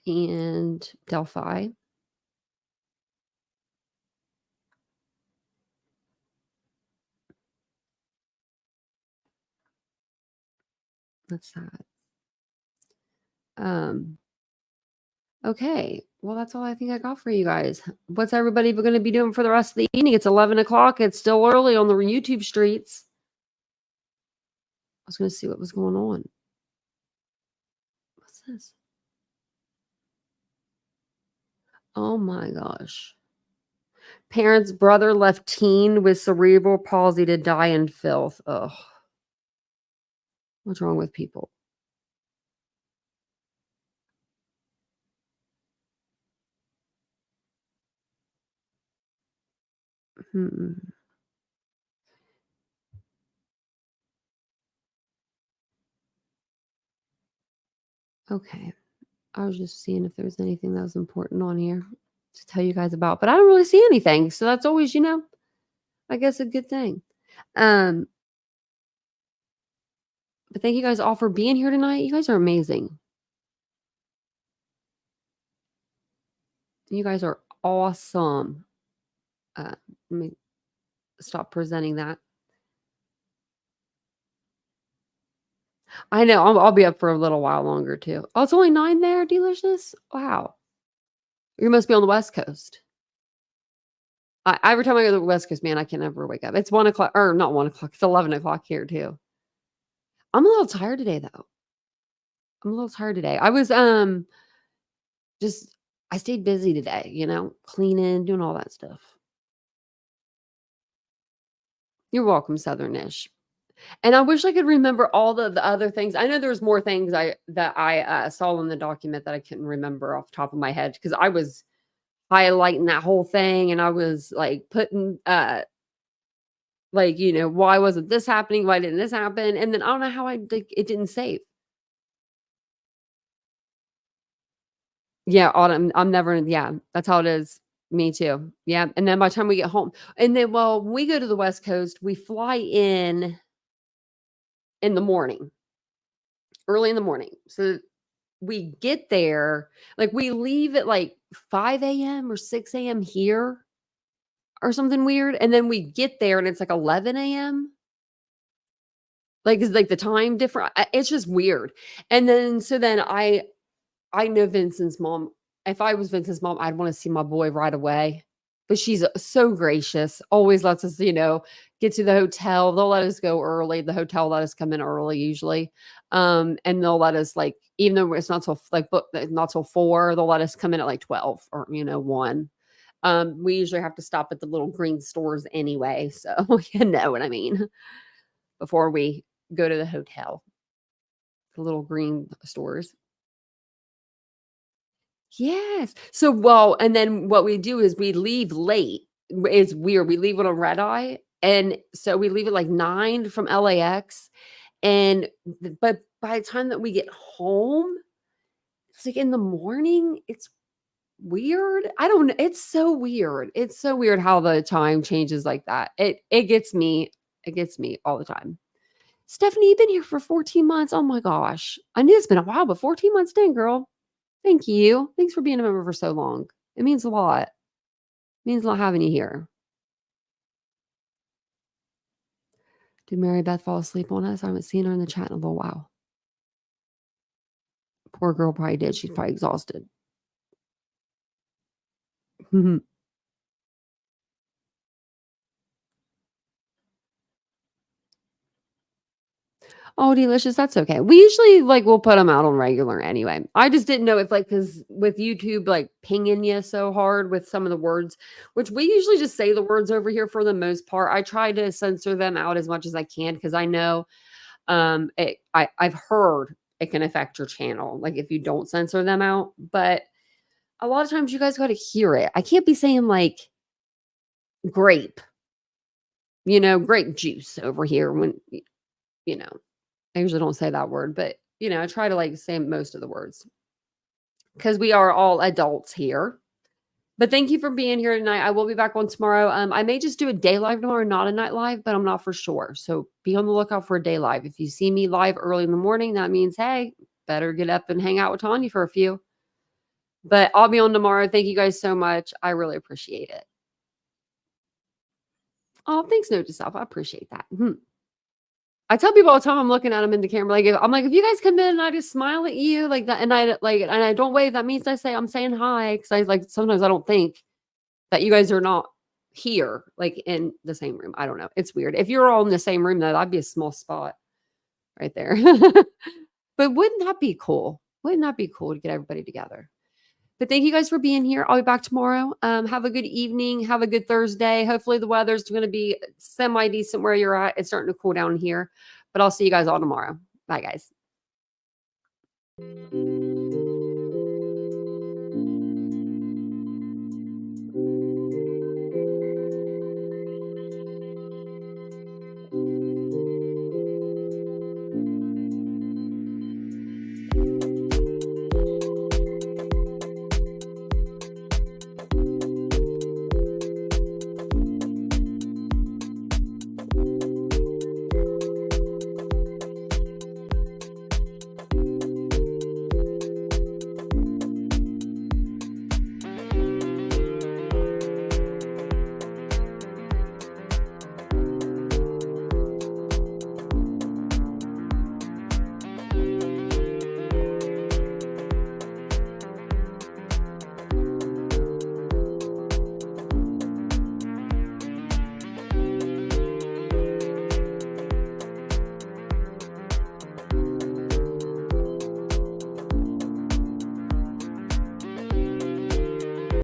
And Delphi. That's that. Okay. Well, that's all I think I got for you guys. What's everybody going to be doing for the rest of the evening? It's 11 o'clock. It's still early on the YouTube streets. I was going to see what was going on. What's this? Oh my gosh. Parent's brother left teen with cerebral palsy to die in filth. Ugh. What's wrong with people? Okay. I was just seeing if there was anything that was important on here to tell you guys about, but I don't really see anything. So that's always, you know, I guess a good thing. But thank you guys all for being here tonight. You guys are amazing. You guys are awesome. Let me stop presenting that. I know. I'll be up for a little while longer too. Oh, it's only 9 there, Delicious? Wow. You must be on the West Coast. Every time I go to the West Coast, man, I can never wake up. It's 1 o'clock, or not 1 o'clock. It's 11 o'clock here too. I'm a little tired today, though. I'm a little tired today. I was I stayed busy today, you know, cleaning, doing all that stuff. You're welcome, Southernish. And I wish I could remember all the other things. I know there's more things that I saw in the document that I couldn't remember off the top of my head because I was highlighting that whole thing and I was like putting like, you know, why wasn't this happening? Why didn't this happen? And then I don't know how it didn't save. Yeah, autumn. I'm never, yeah, that's how it is. Me too. Yeah. And then by the time we get home, and then, well, when we go to the West Coast, we fly in the morning, early in the morning. So we get there, like we leave at like 5 a.m. or 6 a.m. here or something weird. And then we get there and it's like 11 a.m. Like, is like the time different? It's just weird. And then, so then I know Vincent's mom. If I was Vincent's mom, I'd want to see my boy right away. But she's so gracious, always lets us, you know, get to the hotel. They'll let us go early. The hotel let us come in early usually. And they'll let us like, even though it's not till like not till 4, they'll let us come in at like 12 or, you know, 1. We usually have to stop at the little green stores anyway. So you know what I mean? Before we go to the hotel, the little green stores. Yes. So, well, and then what we do is we leave late. It's weird. We leave on a red eye. And so we leave at like 9 from LAX. And, but by the time that we get home, it's like in the morning. It's weird. I don't know. It's so weird. It's so weird how the time changes like that. It gets me. It gets me all the time. Stephanie, you've been here for 14 months. Oh my gosh. I knew it's been a while, but 14 months, dang girl. Thank you. Thanks for being a member for so long. It means a lot. It means a lot having you here. Did Mary Beth fall asleep on us? I haven't seen her in the chat in a little while. Poor girl probably did. She's probably exhausted. Oh, delicious. That's okay. We usually like we'll put them out on regular anyway. I just didn't know if like because with YouTube like pinging you so hard with some of the words, which we usually just say the words over here for the most part. I try to censor them out as much as I can because I know I've heard it can affect your channel, like if you don't censor them out. But a lot of times you guys got to hear it. I can't be saying like grape, you know, grape juice over here when you know. I usually don't say that word, but you know, I try to like say most of the words because we are all adults here. But thank you for being here tonight. I will be back on tomorrow. I may just do a day live tomorrow, not a night live, but I'm not for sure. So be on the lookout for a day live. If you see me live early in the morning, that means, hey, better get up and hang out with Tanya for a few. But I'll be on tomorrow. Thank you guys so much. I really appreciate it. Oh, thanks, note to self. I appreciate that. I tell people all the time I'm looking at them in the camera. Like I'm like, if you guys come in and I just smile at you like that, and I don't wave, that means I'm saying hi. Cause I like sometimes I don't think that you guys are not here, like in the same room. I don't know. It's weird. If you're all in the same room, that'd be a small spot right there. But wouldn't that be cool? Wouldn't that be cool to get everybody together? But thank you guys for being here. I'll be back tomorrow. Have a good evening. Have a good Thursday. Hopefully the weather's going to be semi-decent where you're at. It's starting to cool down here. But I'll see you guys all tomorrow. Bye, guys.